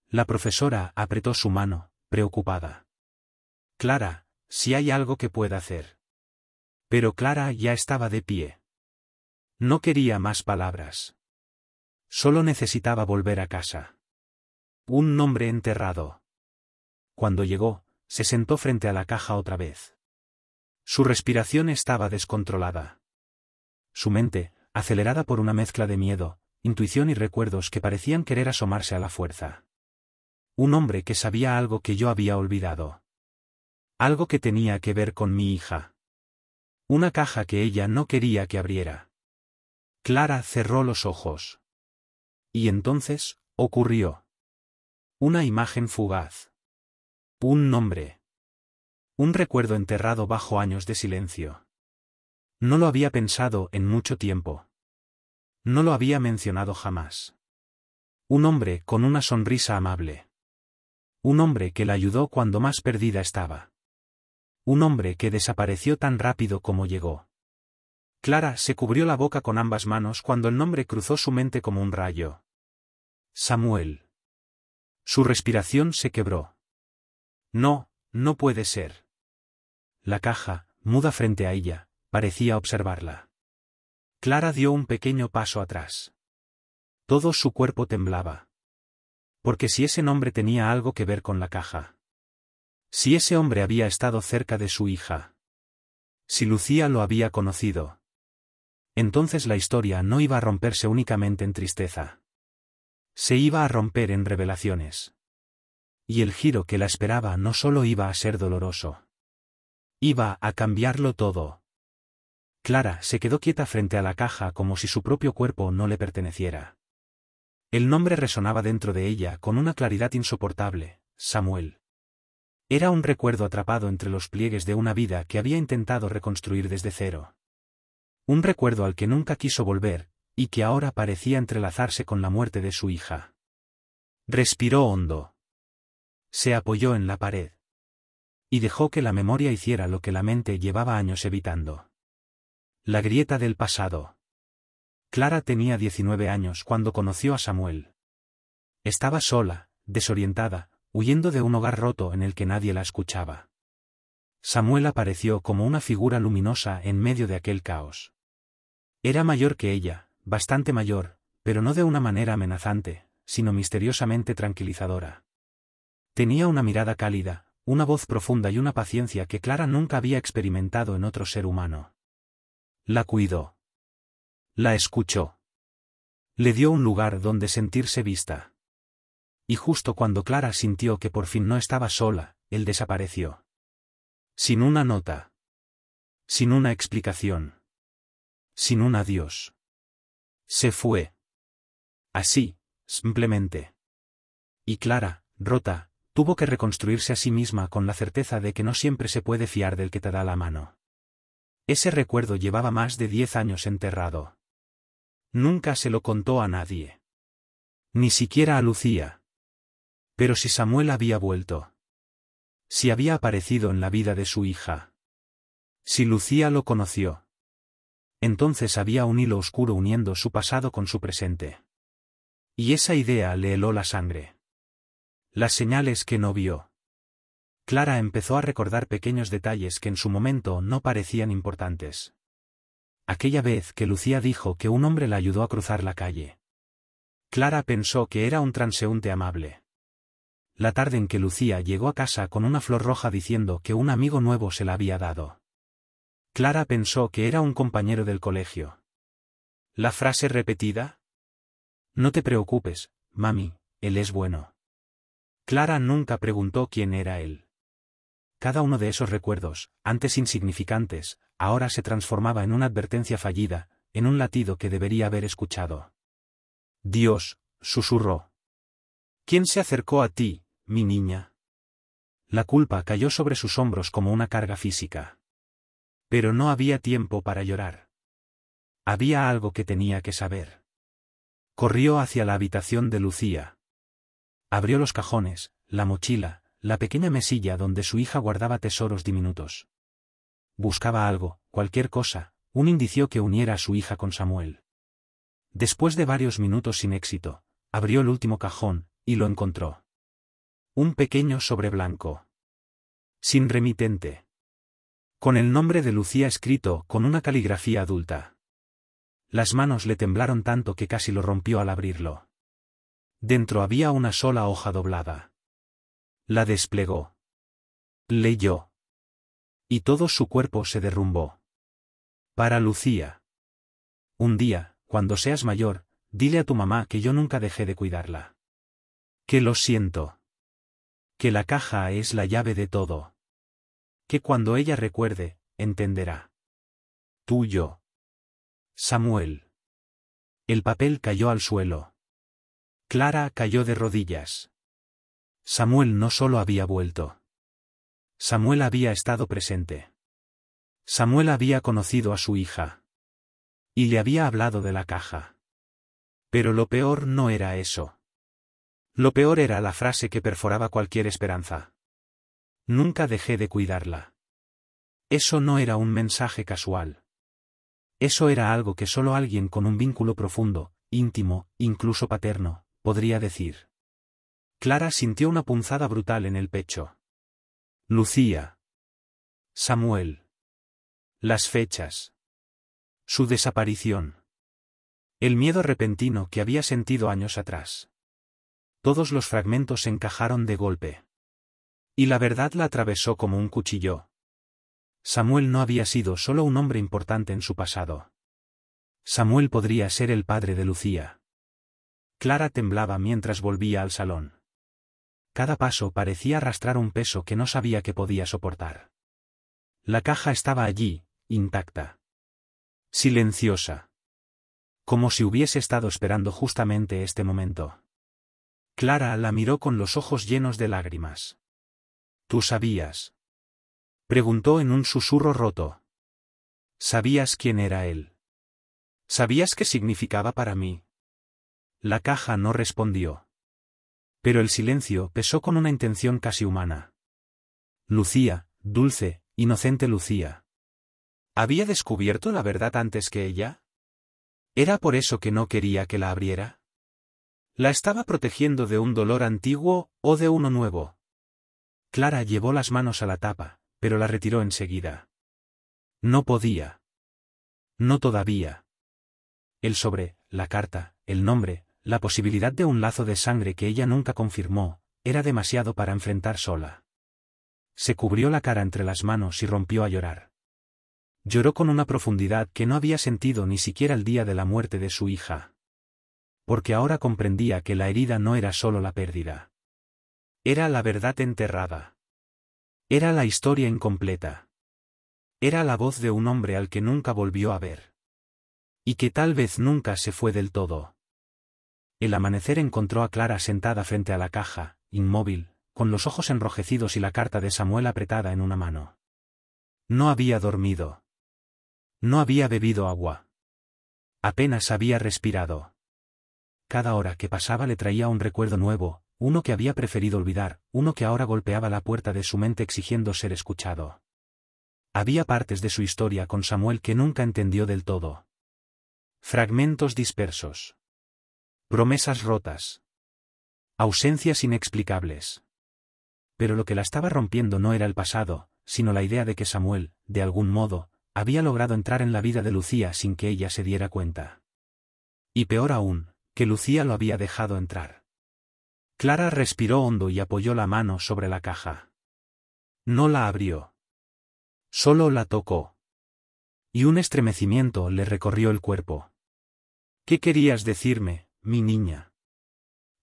La profesora apretó su mano, preocupada. «Clara, si hay algo que pueda hacer». Pero Clara ya estaba de pie. No quería más palabras. Solo necesitaba volver a casa. Un nombre enterrado. Cuando llegó, se sentó frente a la caja otra vez. Su respiración estaba descontrolada. Su mente, acelerada por una mezcla de miedo, intuición y recuerdos que parecían querer asomarse a la fuerza. Un hombre que sabía algo que yo había olvidado. Algo que tenía que ver con mi hija. Una caja que ella no quería que abriera. Clara cerró los ojos. Y entonces, ocurrió. Una imagen fugaz. Un nombre. Un recuerdo enterrado bajo años de silencio. No lo había pensado en mucho tiempo. No lo había mencionado jamás. Un hombre con una sonrisa amable. Un hombre que la ayudó cuando más perdida estaba. Un hombre que desapareció tan rápido como llegó. Clara se cubrió la boca con ambas manos cuando el nombre cruzó su mente como un rayo. Samuel. Su respiración se quebró. No, no puede ser. La caja, muda frente a ella, parecía observarla. Clara dio un pequeño paso atrás. Todo su cuerpo temblaba. Porque si ese nombre tenía algo que ver con la caja. Si ese hombre había estado cerca de su hija. Si Lucía lo había conocido. Entonces la historia no iba a romperse únicamente en tristeza. Se iba a romper en revelaciones. Y el giro que la esperaba no solo iba a ser doloroso. Iba a cambiarlo todo. Clara se quedó quieta frente a la caja como si su propio cuerpo no le perteneciera. El nombre resonaba dentro de ella con una claridad insoportable, Samuel. Era un recuerdo atrapado entre los pliegues de una vida que había intentado reconstruir desde cero. Un recuerdo al que nunca quiso volver, y que ahora parecía entrelazarse con la muerte de su hija. Respiró hondo. Se apoyó en la pared. Y dejó que la memoria hiciera lo que la mente llevaba años evitando. La grieta del pasado. Clara tenía 19 años cuando conoció a Samuel. Estaba sola, desorientada, huyendo de un hogar roto en el que nadie la escuchaba. Samuel apareció como una figura luminosa en medio de aquel caos. Era mayor que ella, bastante mayor, pero no de una manera amenazante, sino misteriosamente tranquilizadora. Tenía una mirada cálida, una voz profunda y una paciencia que Clara nunca había experimentado en otro ser humano. La cuidó. La escuchó. Le dio un lugar donde sentirse vista. Y justo cuando Clara sintió que por fin no estaba sola, él desapareció. Sin una nota. Sin una explicación. Sin un adiós. Se fue. Así, simplemente. Y Clara, rota, tuvo que reconstruirse a sí misma con la certeza de que no siempre se puede fiar del que te da la mano. Ese recuerdo llevaba más de 10 años enterrado. Nunca se lo contó a nadie. Ni siquiera a Lucía. Pero si Samuel había vuelto. Si había aparecido en la vida de su hija. Si Lucía lo conoció. Entonces había un hilo oscuro uniendo su pasado con su presente. Y esa idea le heló la sangre. Las señales que no vio. Clara empezó a recordar pequeños detalles que en su momento no parecían importantes. Aquella vez que Lucía dijo que un hombre la ayudó a cruzar la calle. Clara pensó que era un transeúnte amable. La tarde en que Lucía llegó a casa con una flor roja diciendo que un amigo nuevo se la había dado. Clara pensó que era un compañero del colegio. La frase repetida: "No te preocupes, mami, él es bueno". Clara nunca preguntó quién era él. Cada uno de esos recuerdos, antes insignificantes, ahora se transformaba en una advertencia fallida, en un latido que debería haber escuchado. Dios, susurró. ¿Quién se acercó a ti, mi niña? La culpa cayó sobre sus hombros como una carga física. Pero no había tiempo para llorar. Había algo que tenía que saber. Corrió hacia la habitación de Lucía. Abrió los cajones, la mochila, la pequeña mesilla donde su hija guardaba tesoros diminutos. Buscaba algo, cualquier cosa, un indicio que uniera a su hija con Samuel. Después de varios minutos sin éxito, abrió el último cajón, y lo encontró. Un pequeño sobre blanco. Sin remitente. Con el nombre de Lucía escrito con una caligrafía adulta. Las manos le temblaron tanto que casi lo rompió al abrirlo. Dentro había una sola hoja doblada. La desplegó. Leyó. Y todo su cuerpo se derrumbó. Para Lucía. Un día, cuando seas mayor, dile a tu mamá que yo nunca dejé de cuidarla. Que lo siento. Que la caja es la llave de todo. Que cuando ella recuerde, entenderá. Tuyo. Samuel. El papel cayó al suelo. Clara cayó de rodillas. Samuel no solo había vuelto. Samuel había estado presente. Samuel había conocido a su hija. Y le había hablado de la caja. Pero lo peor no era eso. Lo peor era la frase que perforaba cualquier esperanza. Nunca dejé de cuidarla. Eso no era un mensaje casual. Eso era algo que solo alguien con un vínculo profundo, íntimo, incluso paterno, podría decir. Clara sintió una punzada brutal en el pecho. Lucía. Samuel. Las fechas. Su desaparición. El miedo repentino que había sentido años atrás. Todos los fragmentos encajaron de golpe. Y la verdad la atravesó como un cuchillo. Samuel no había sido solo un hombre importante en su pasado. Samuel podría ser el padre de Lucía. Clara temblaba mientras volvía al salón. Cada paso parecía arrastrar un peso que no sabía que podía soportar. La caja estaba allí, intacta. Silenciosa. Como si hubiese estado esperando justamente este momento. Clara la miró con los ojos llenos de lágrimas. ¿Tú sabías? Preguntó en un susurro roto. ¿Sabías quién era él? ¿Sabías qué significaba para mí? La caja no respondió. Pero el silencio pesó con una intención casi humana. Lucía, dulce, inocente Lucía. ¿Había descubierto la verdad antes que ella? ¿Era por eso que no quería que la abriera? ¿La estaba protegiendo de un dolor antiguo o de uno nuevo? Clara llevó las manos a la tapa, pero la retiró enseguida. No podía. No todavía. El sobre, la carta, el nombre, la posibilidad de un lazo de sangre que ella nunca confirmó, era demasiado para enfrentar sola. Se cubrió la cara entre las manos y rompió a llorar. Lloró con una profundidad que no había sentido ni siquiera el día de la muerte de su hija. Porque ahora comprendía que la herida no era solo la pérdida. Era la verdad enterrada. Era la historia incompleta. Era la voz de un hombre al que nunca volvió a ver. Y que tal vez nunca se fue del todo. El amanecer encontró a Clara sentada frente a la caja, inmóvil, con los ojos enrojecidos y la carta de Samuel apretada en una mano. No había dormido. No había bebido agua. Apenas había respirado. Cada hora que pasaba le traía un recuerdo nuevo, uno que había preferido olvidar, uno que ahora golpeaba la puerta de su mente exigiendo ser escuchado. Había partes de su historia con Samuel que nunca entendió del todo. Fragmentos dispersos. Promesas rotas. Ausencias inexplicables. Pero lo que la estaba rompiendo no era el pasado, sino la idea de que Samuel, de algún modo, había logrado entrar en la vida de Lucía sin que ella se diera cuenta. Y peor aún, que Lucía lo había dejado entrar. Clara respiró hondo y apoyó la mano sobre la caja. No la abrió. Solo la tocó. Y un estremecimiento le recorrió el cuerpo. ¿Qué querías decirme, mi niña?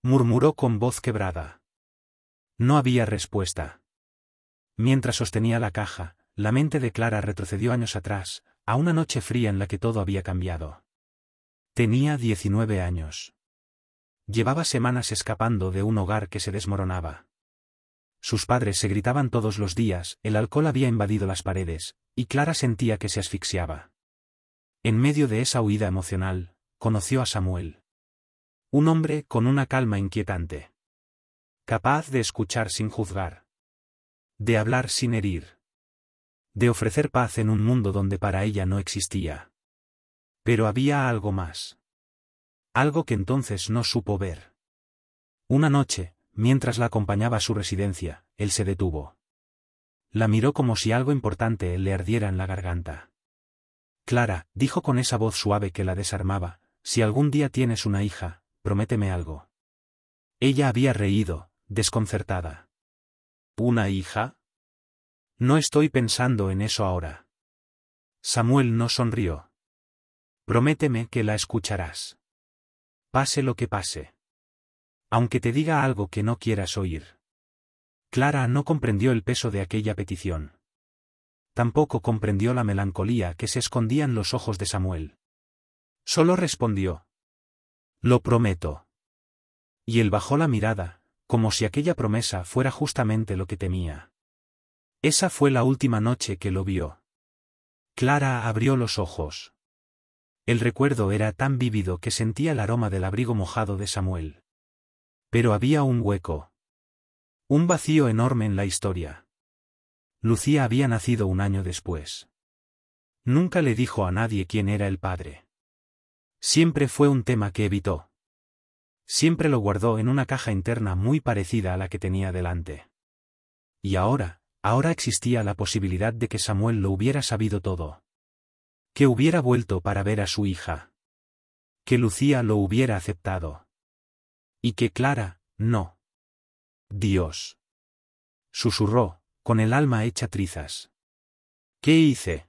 Murmuró con voz quebrada. No había respuesta. Mientras sostenía la caja, la mente de Clara retrocedió años atrás, a una noche fría en la que todo había cambiado. Tenía 19 años. Llevaba semanas escapando de un hogar que se desmoronaba. Sus padres se gritaban todos los días, el alcohol había invadido las paredes, y Clara sentía que se asfixiaba. En medio de esa huida emocional, conoció a Samuel. Un hombre con una calma inquietante. Capaz de escuchar sin juzgar. De hablar sin herir. De ofrecer paz en un mundo donde para ella no existía. Pero había algo más. Algo que entonces no supo ver. Una noche, mientras la acompañaba a su residencia, él se detuvo. La miró como si algo importante le ardiera en la garganta. Clara, dijo con esa voz suave que la desarmaba, si algún día tienes una hija, prométeme algo. Ella había reído, desconcertada. ¿Una hija? No estoy pensando en eso ahora. Samuel no sonrió. Prométeme que la escucharás. Pase lo que pase. Aunque te diga algo que no quieras oír. Clara no comprendió el peso de aquella petición. Tampoco comprendió la melancolía que se escondía en los ojos de Samuel. Solo respondió. Lo prometo. Y él bajó la mirada, como si aquella promesa fuera justamente lo que temía. Esa fue la última noche que lo vio. Clara abrió los ojos. El recuerdo era tan vívido que sentía el aroma del abrigo mojado de Samuel. Pero había un hueco. Un vacío enorme en la historia. Lucía había nacido un año después. Nunca le dijo a nadie quién era el padre. Siempre fue un tema que evitó. Siempre lo guardó en una caja interna muy parecida a la que tenía delante. Y ahora existía la posibilidad de que Samuel lo hubiera sabido todo. Que hubiera vuelto para ver a su hija. Que Lucía lo hubiera aceptado. Y que Clara, no. Dios. Susurró, con el alma hecha trizas. ¿Qué hice?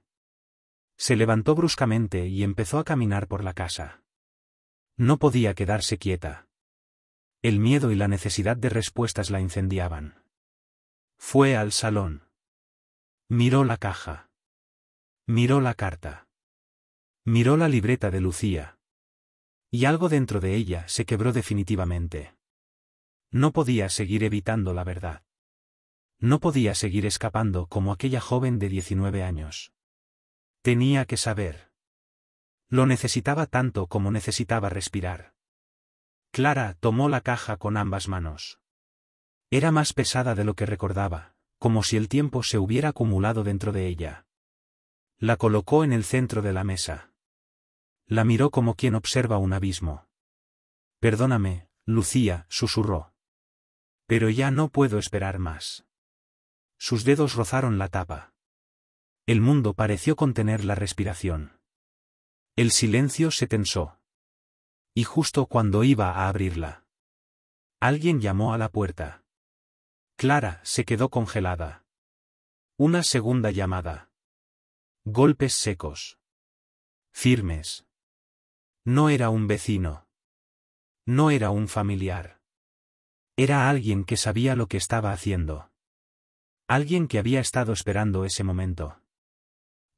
Se levantó bruscamente y empezó a caminar por la casa. No podía quedarse quieta. El miedo y la necesidad de respuestas la incendiaban. Fue al salón. Miró la caja. Miró la carta. Miró la libreta de Lucía. Y algo dentro de ella se quebró definitivamente. No podía seguir evitando la verdad. No podía seguir escapando como aquella joven de 19 años. Tenía que saber. Lo necesitaba tanto como necesitaba respirar. Clara tomó la caja con ambas manos. Era más pesada de lo que recordaba, como si el tiempo se hubiera acumulado dentro de ella. La colocó en el centro de la mesa. La miró como quien observa un abismo. Perdóname, Lucía, susurró. Pero ya no puedo esperar más. Sus dedos rozaron la tapa. El mundo pareció contener la respiración. El silencio se tensó. Y justo cuando iba a abrirla, alguien llamó a la puerta. Clara se quedó congelada. Una segunda llamada. Golpes secos. Firmes. No era un vecino. No era un familiar. Era alguien que sabía lo que estaba haciendo. Alguien que había estado esperando ese momento.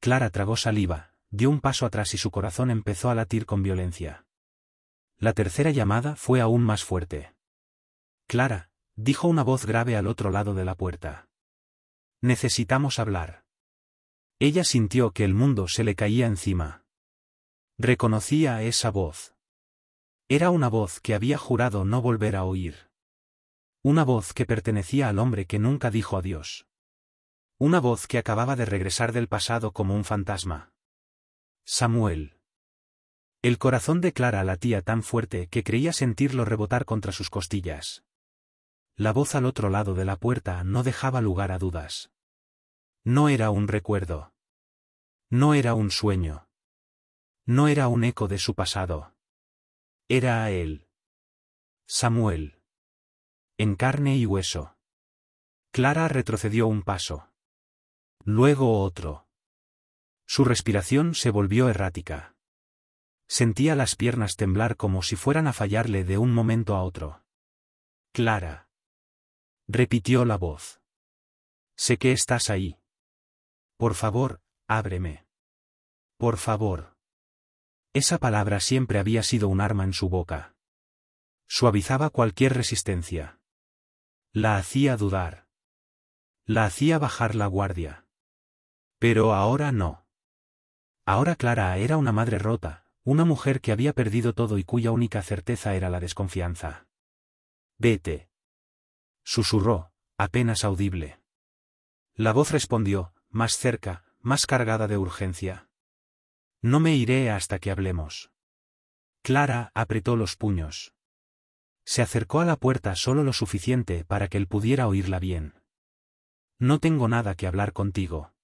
Clara tragó saliva, dio un paso atrás y su corazón empezó a latir con violencia. La tercera llamada fue aún más fuerte. Clara, dijo una voz grave al otro lado de la puerta. Necesitamos hablar. Ella sintió que el mundo se le caía encima. Reconocía esa voz. Era una voz que había jurado no volver a oír. Una voz que pertenecía al hombre que nunca dijo adiós. Una voz que acababa de regresar del pasado como un fantasma. Samuel. El corazón de Clara latía tan fuerte que creía sentirlo rebotar contra sus costillas. La voz al otro lado de la puerta no dejaba lugar a dudas. No era un recuerdo. No era un sueño. No era un eco de su pasado. Era a él. Samuel. En carne y hueso. Clara retrocedió un paso. Luego otro. Su respiración se volvió errática. Sentía las piernas temblar como si fueran a fallarle de un momento a otro. Clara. Repitió la voz. Sé que estás ahí. Por favor, ábreme. Por favor. Esa palabra siempre había sido un arma en su boca. Suavizaba cualquier resistencia. La hacía dudar. La hacía bajar la guardia. Pero ahora no. Ahora Clara era una madre rota, una mujer que había perdido todo y cuya única certeza era la desconfianza. Vete. Susurró, apenas audible. La voz respondió, más cerca, más cargada de urgencia. No me iré hasta que hablemos. Clara apretó los puños. Se acercó a la puerta solo lo suficiente para que él pudiera oírla bien. No tengo nada que hablar contigo.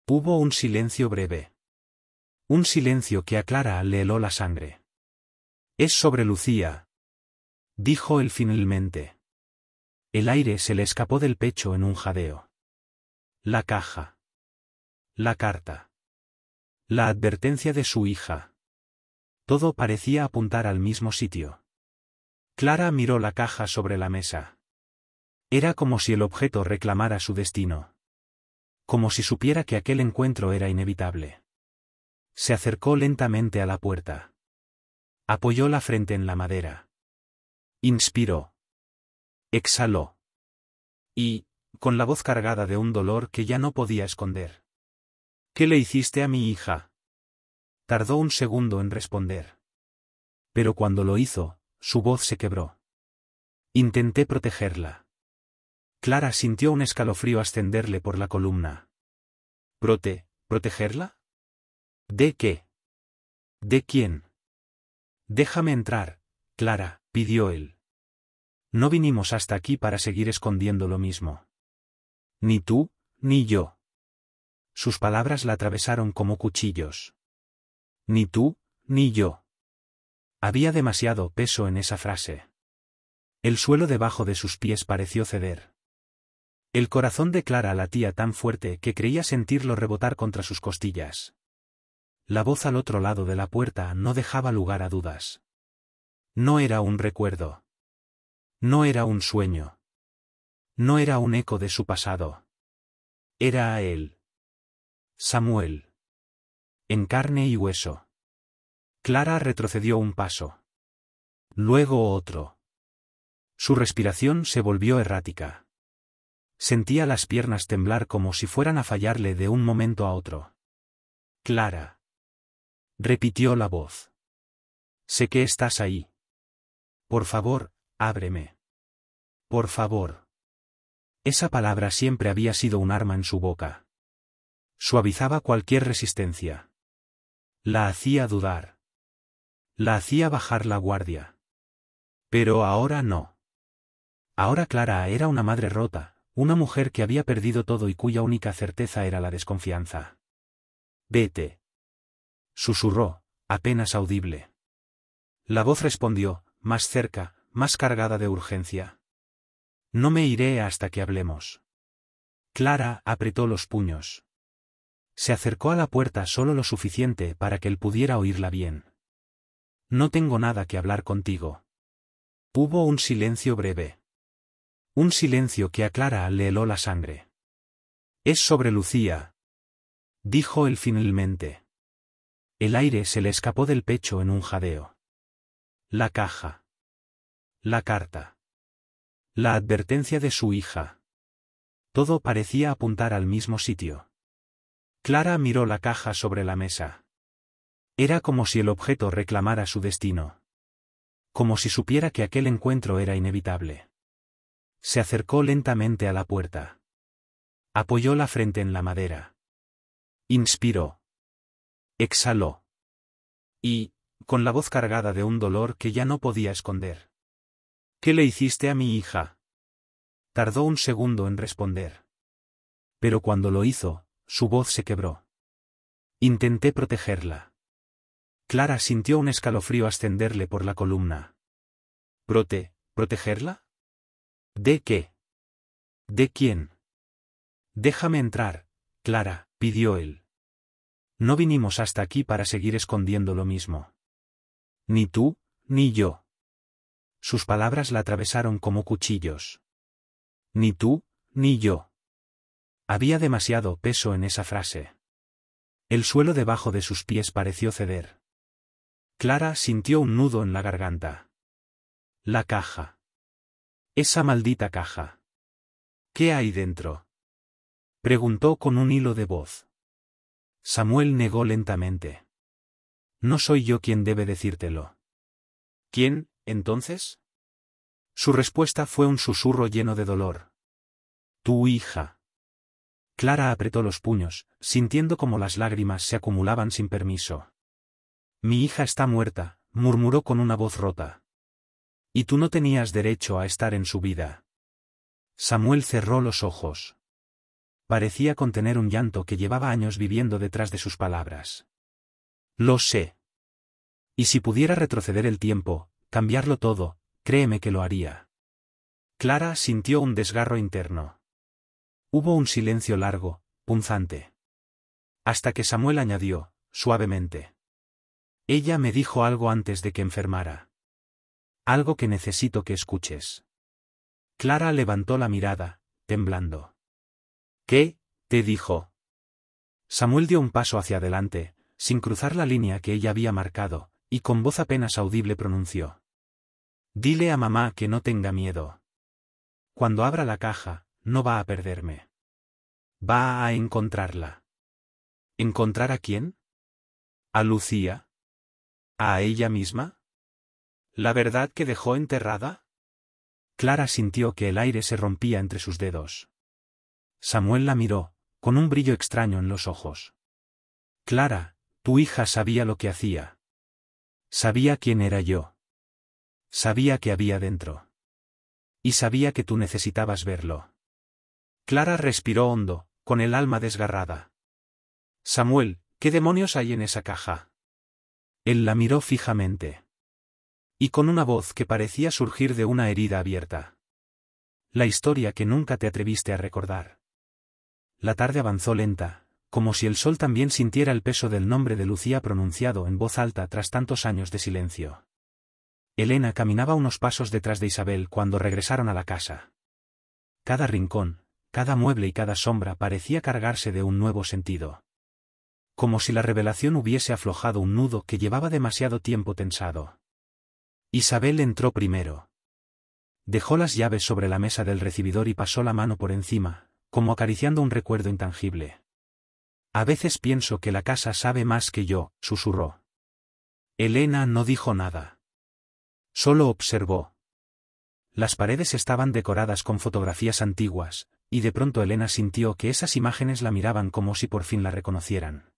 Hubo un silencio breve. Un silencio que a Clara le heló la sangre. Es sobre Lucía, dijo él finalmente. El aire se le escapó del pecho en un jadeo. La caja. La carta. La advertencia de su hija. Todo parecía apuntar al mismo sitio. Clara miró la caja sobre la mesa. Era como si el objeto reclamara su destino. Como si supiera que aquel encuentro era inevitable. Se acercó lentamente a la puerta. Apoyó la frente en la madera. Inspiró. Exhaló. Y, con la voz cargada de un dolor que ya no podía esconder. ¿Qué le hiciste a mi hija? Tardó un segundo en responder. Pero cuando lo hizo, su voz se quebró. Intenté protegerla. Clara sintió un escalofrío ascenderle por la columna. ¿Protegerla? ¿De qué? ¿De quién? Déjame entrar, Clara, pidió él. No vinimos hasta aquí para seguir escondiendo lo mismo. Ni tú, ni yo. Sus palabras la atravesaron como cuchillos. Ni tú, ni yo. Había demasiado peso en esa frase. El suelo debajo de sus pies pareció ceder. El corazón de Clara latía tan fuerte que creía sentirlo rebotar contra sus costillas. La voz al otro lado de la puerta no dejaba lugar a dudas. No era un recuerdo. No era un sueño. No era un eco de su pasado. Era a él. Samuel. En carne y hueso. Clara retrocedió un paso. Luego otro. Su respiración se volvió errática. Sentía las piernas temblar como si fueran a fallarle de un momento a otro. Clara. Repitió la voz. Sé que estás ahí. Por favor, ábreme. Por favor. Esa palabra siempre había sido un arma en su boca. Suavizaba cualquier resistencia. La hacía dudar. La hacía bajar la guardia. Pero ahora no. Ahora Clara era una madre rota, una mujer que había perdido todo y cuya única certeza era la desconfianza. Vete. Susurró, apenas audible. La voz respondió, más cerca, más cargada de urgencia. No me iré hasta que hablemos. Clara apretó los puños. Se acercó a la puerta solo lo suficiente para que él pudiera oírla bien. No tengo nada que hablar contigo. Hubo un silencio breve. Un silencio que a Clara le heló la sangre. Es sobre Lucía, dijo él finalmente. El aire se le escapó del pecho en un jadeo. La caja. La carta. La advertencia de su hija. Todo parecía apuntar al mismo sitio. Clara miró la caja sobre la mesa. Era como si el objeto reclamara su destino. Como si supiera que aquel encuentro era inevitable. Se acercó lentamente a la puerta. Apoyó la frente en la madera. Inspiró. Exhaló. Y, con la voz cargada de un dolor que ya no podía esconder. ¿Qué le hiciste a mi hija? Tardó un segundo en responder. Pero cuando lo hizo, su voz se quebró. Intenté protegerla. Clara sintió un escalofrío ascenderle por la columna. ¿Protegerla? ¿De qué? ¿De quién? Déjame entrar, Clara, pidió él. No vinimos hasta aquí para seguir escondiendo lo mismo. Ni tú, ni yo. Sus palabras la atravesaron como cuchillos. Ni tú, ni yo. Había demasiado peso en esa frase. El suelo debajo de sus pies pareció ceder. Clara sintió un nudo en la garganta. La caja. Esa maldita caja. ¿Qué hay dentro? Preguntó con un hilo de voz. Samuel negó lentamente. No soy yo quien debe decírtelo. ¿Quién, entonces? Su respuesta fue un susurro lleno de dolor. Tu hija. Clara apretó los puños, sintiendo como las lágrimas se acumulaban sin permiso. Mi hija está muerta, murmuró con una voz rota. Y tú no tenías derecho a estar en su vida. Samuel cerró los ojos. Parecía contener un llanto que llevaba años viviendo detrás de sus palabras. Lo sé. Y si pudiera retroceder el tiempo, cambiarlo todo, créeme que lo haría. Clara sintió un desgarro interno. Hubo un silencio largo, punzante. Hasta que Samuel añadió, suavemente. Ella me dijo algo antes de que enfermara. Algo que necesito que escuches. Clara levantó la mirada, temblando. ¿Qué? ¿Te dijo? Samuel dio un paso hacia adelante, sin cruzar la línea que ella había marcado, y con voz apenas audible pronunció. Dile a mamá que no tenga miedo. Cuando abra la caja, no va a perderme. Va a encontrarla. ¿Encontrar a quién? ¿A Lucía? ¿A ella misma? ¿La verdad que dejó enterrada? Clara sintió que el aire se rompía entre sus dedos. Samuel la miró, con un brillo extraño en los ojos. Clara, tu hija sabía lo que hacía. Sabía quién era yo. Sabía qué había dentro. Y sabía que tú necesitabas verlo. Clara respiró hondo, con el alma desgarrada. Samuel, ¿qué demonios hay en esa caja? Él la miró fijamente. Y con una voz que parecía surgir de una herida abierta. La historia que nunca te atreviste a recordar. La tarde avanzó lenta, como si el sol también sintiera el peso del nombre de Lucía pronunciado en voz alta tras tantos años de silencio. Elena caminaba unos pasos detrás de Isabel cuando regresaron a la casa. Cada rincón, cada mueble y cada sombra parecía cargarse de un nuevo sentido. Como si la revelación hubiese aflojado un nudo que llevaba demasiado tiempo tensado. Isabel entró primero. Dejó las llaves sobre la mesa del recibidor y pasó la mano por encima, como acariciando un recuerdo intangible. A veces pienso que la casa sabe más que yo, susurró. Elena no dijo nada. Solo observó. Las paredes estaban decoradas con fotografías antiguas, y de pronto Elena sintió que esas imágenes la miraban como si por fin la reconocieran.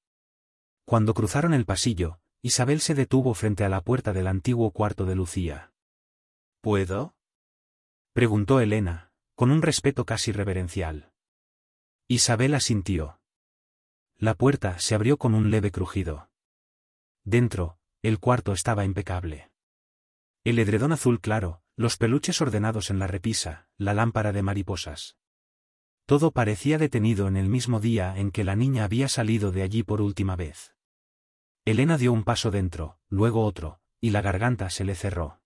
Cuando cruzaron el pasillo, Isabel se detuvo frente a la puerta del antiguo cuarto de Lucía. ¿Puedo? Preguntó Elena, con un respeto casi reverencial. Isabel asintió. La puerta se abrió con un leve crujido. Dentro, el cuarto estaba impecable. El edredón azul claro, los peluches ordenados en la repisa, la lámpara de mariposas. Todo parecía detenido en el mismo día en que la niña había salido de allí por última vez. Elena dio un paso dentro, luego otro, y la garganta se le cerró.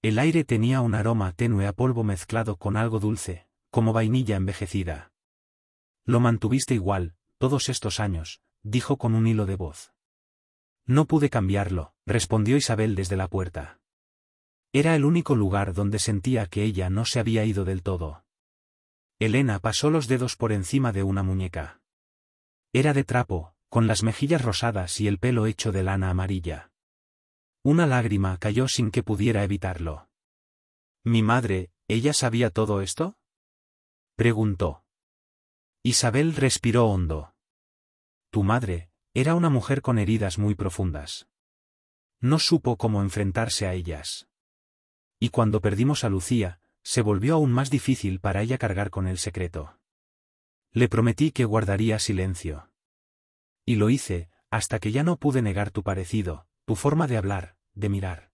El aire tenía un aroma tenue a polvo mezclado con algo dulce, como vainilla envejecida. Lo mantuviste igual, todos estos años, dijo con un hilo de voz. No pude cambiarlo, respondió Isabel desde la puerta. Era el único lugar donde sentía que ella no se había ido del todo. Elena pasó los dedos por encima de una muñeca. Era de trapo, con las mejillas rosadas y el pelo hecho de lana amarilla. Una lágrima cayó sin que pudiera evitarlo. ¿Mi madre, ella sabía todo esto? Preguntó. Isabel respiró hondo. Tu madre, era una mujer con heridas muy profundas. No supo cómo enfrentarse a ellas. Y cuando perdimos a Lucía, se volvió aún más difícil para ella cargar con el secreto. Le prometí que guardaría silencio. Y lo hice, hasta que ya no pude negar tu parecido, tu forma de hablar, de mirar.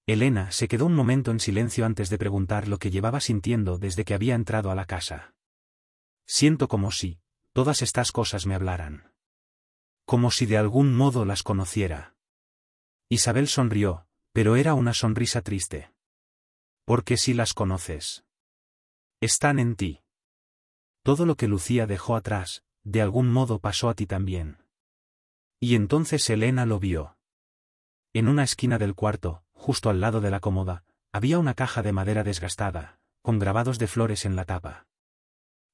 Elena se quedó un momento en silencio antes de preguntar lo que llevaba sintiendo desde que había entrado a la casa. Siento como si todas estas cosas me hablaran. Como si de algún modo las conociera. Isabel sonrió, pero era una sonrisa triste. Porque si las conoces. Están en ti. Todo lo que Lucía dejó atrás, de algún modo pasó a ti también. Y entonces Elena lo vio. En una esquina del cuarto, justo al lado de la cómoda, había una caja de madera desgastada, con grabados de flores en la tapa.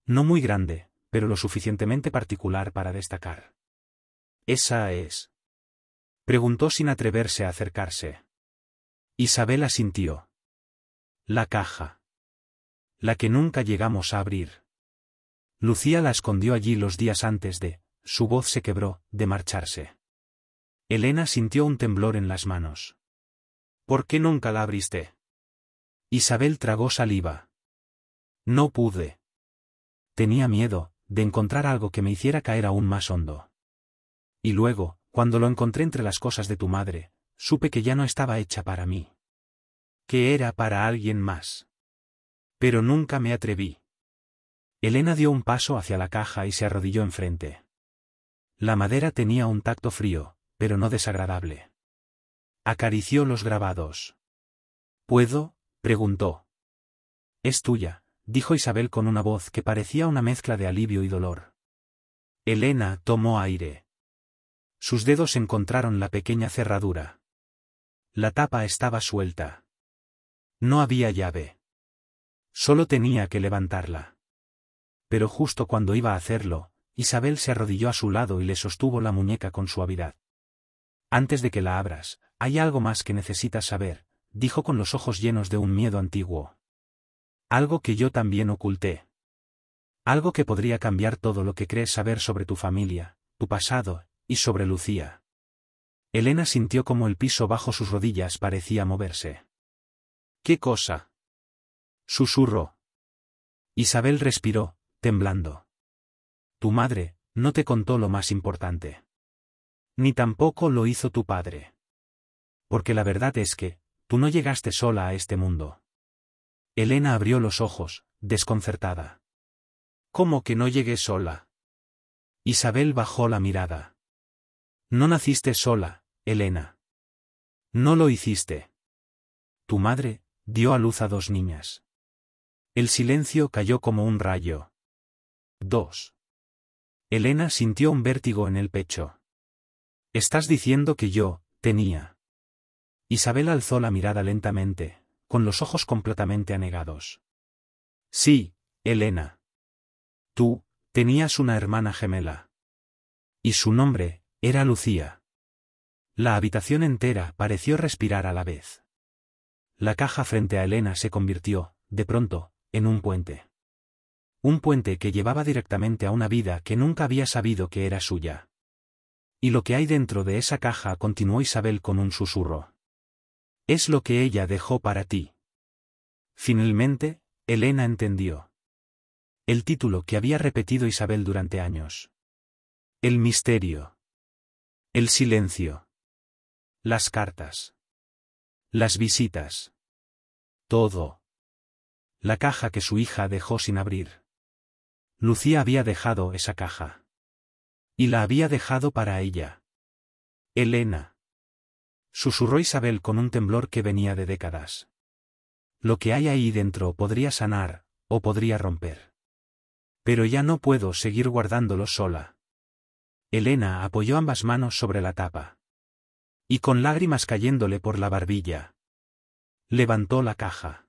No muy grande, pero lo suficientemente particular para destacar. ¿Esa es? Preguntó sin atreverse a acercarse. Isabel asintió. La caja. La que nunca llegamos a abrir. Lucía la escondió allí los días antes de, su voz se quebró, de marcharse. Elena sintió un temblor en las manos. ¿Por qué nunca la abriste? Isabel tragó saliva. No pude. Tenía miedo, de encontrar algo que me hiciera caer aún más hondo. Y luego, cuando lo encontré entre las cosas de tu madre, supe que ya no estaba hecha para mí. Que era para alguien más. Pero nunca me atreví. Elena dio un paso hacia la caja y se arrodilló enfrente. La madera tenía un tacto frío, pero no desagradable. Acarició los grabados. ¿Puedo? Preguntó. Es tuya, dijo Isabel con una voz que parecía una mezcla de alivio y dolor. Elena tomó aire. Sus dedos encontraron la pequeña cerradura. La tapa estaba suelta. No había llave. Solo tenía que levantarla. Pero justo cuando iba a hacerlo, Isabel se arrodilló a su lado y le sostuvo la muñeca con suavidad. Antes de que la abras, hay algo más que necesitas saber, dijo con los ojos llenos de un miedo antiguo. Algo que yo también oculté. Algo que podría cambiar todo lo que crees saber sobre tu familia, tu pasado, y sobre Lucía. Elena sintió como el piso bajo sus rodillas parecía moverse. ¿Qué cosa? Susurró. Isabel respiró, temblando. Tu madre no te contó lo más importante. Ni tampoco lo hizo tu padre. Porque la verdad es que, tú no llegaste sola a este mundo. Elena abrió los ojos, desconcertada. ¿Cómo que no llegué sola? Isabel bajó la mirada. No naciste sola, Elena. No lo hiciste. Tu madre dio a luz a 2 niñas. El silencio cayó como un rayo. 2. Elena sintió un vértigo en el pecho. ¿Estás diciendo que yo tenía? Isabel alzó la mirada lentamente, con los ojos completamente anegados. Sí, Elena. Tú tenías una hermana gemela. Y su nombre era Lucía. La habitación entera pareció respirar a la vez. La caja frente a Elena se convirtió, de pronto, en un puente. Un puente que llevaba directamente a una vida que nunca había sabido que era suya. ¿Y lo que hay dentro de esa caja?, continuó Isabel con un susurro. Es lo que ella dejó para ti. Finalmente, Elena entendió. El título que había repetido Isabel durante años. El misterio. El silencio. Las cartas. Las visitas. Todo. La caja que su hija dejó sin abrir. Lucía había dejado esa caja. Y la había dejado para ella. Elena. Susurró Isabel con un temblor que venía de décadas. Lo que hay ahí dentro podría sanar, o podría romper. Pero ya no puedo seguir guardándolo sola. Elena apoyó ambas manos sobre la tapa. Y con lágrimas cayéndole por la barbilla. Levantó la caja.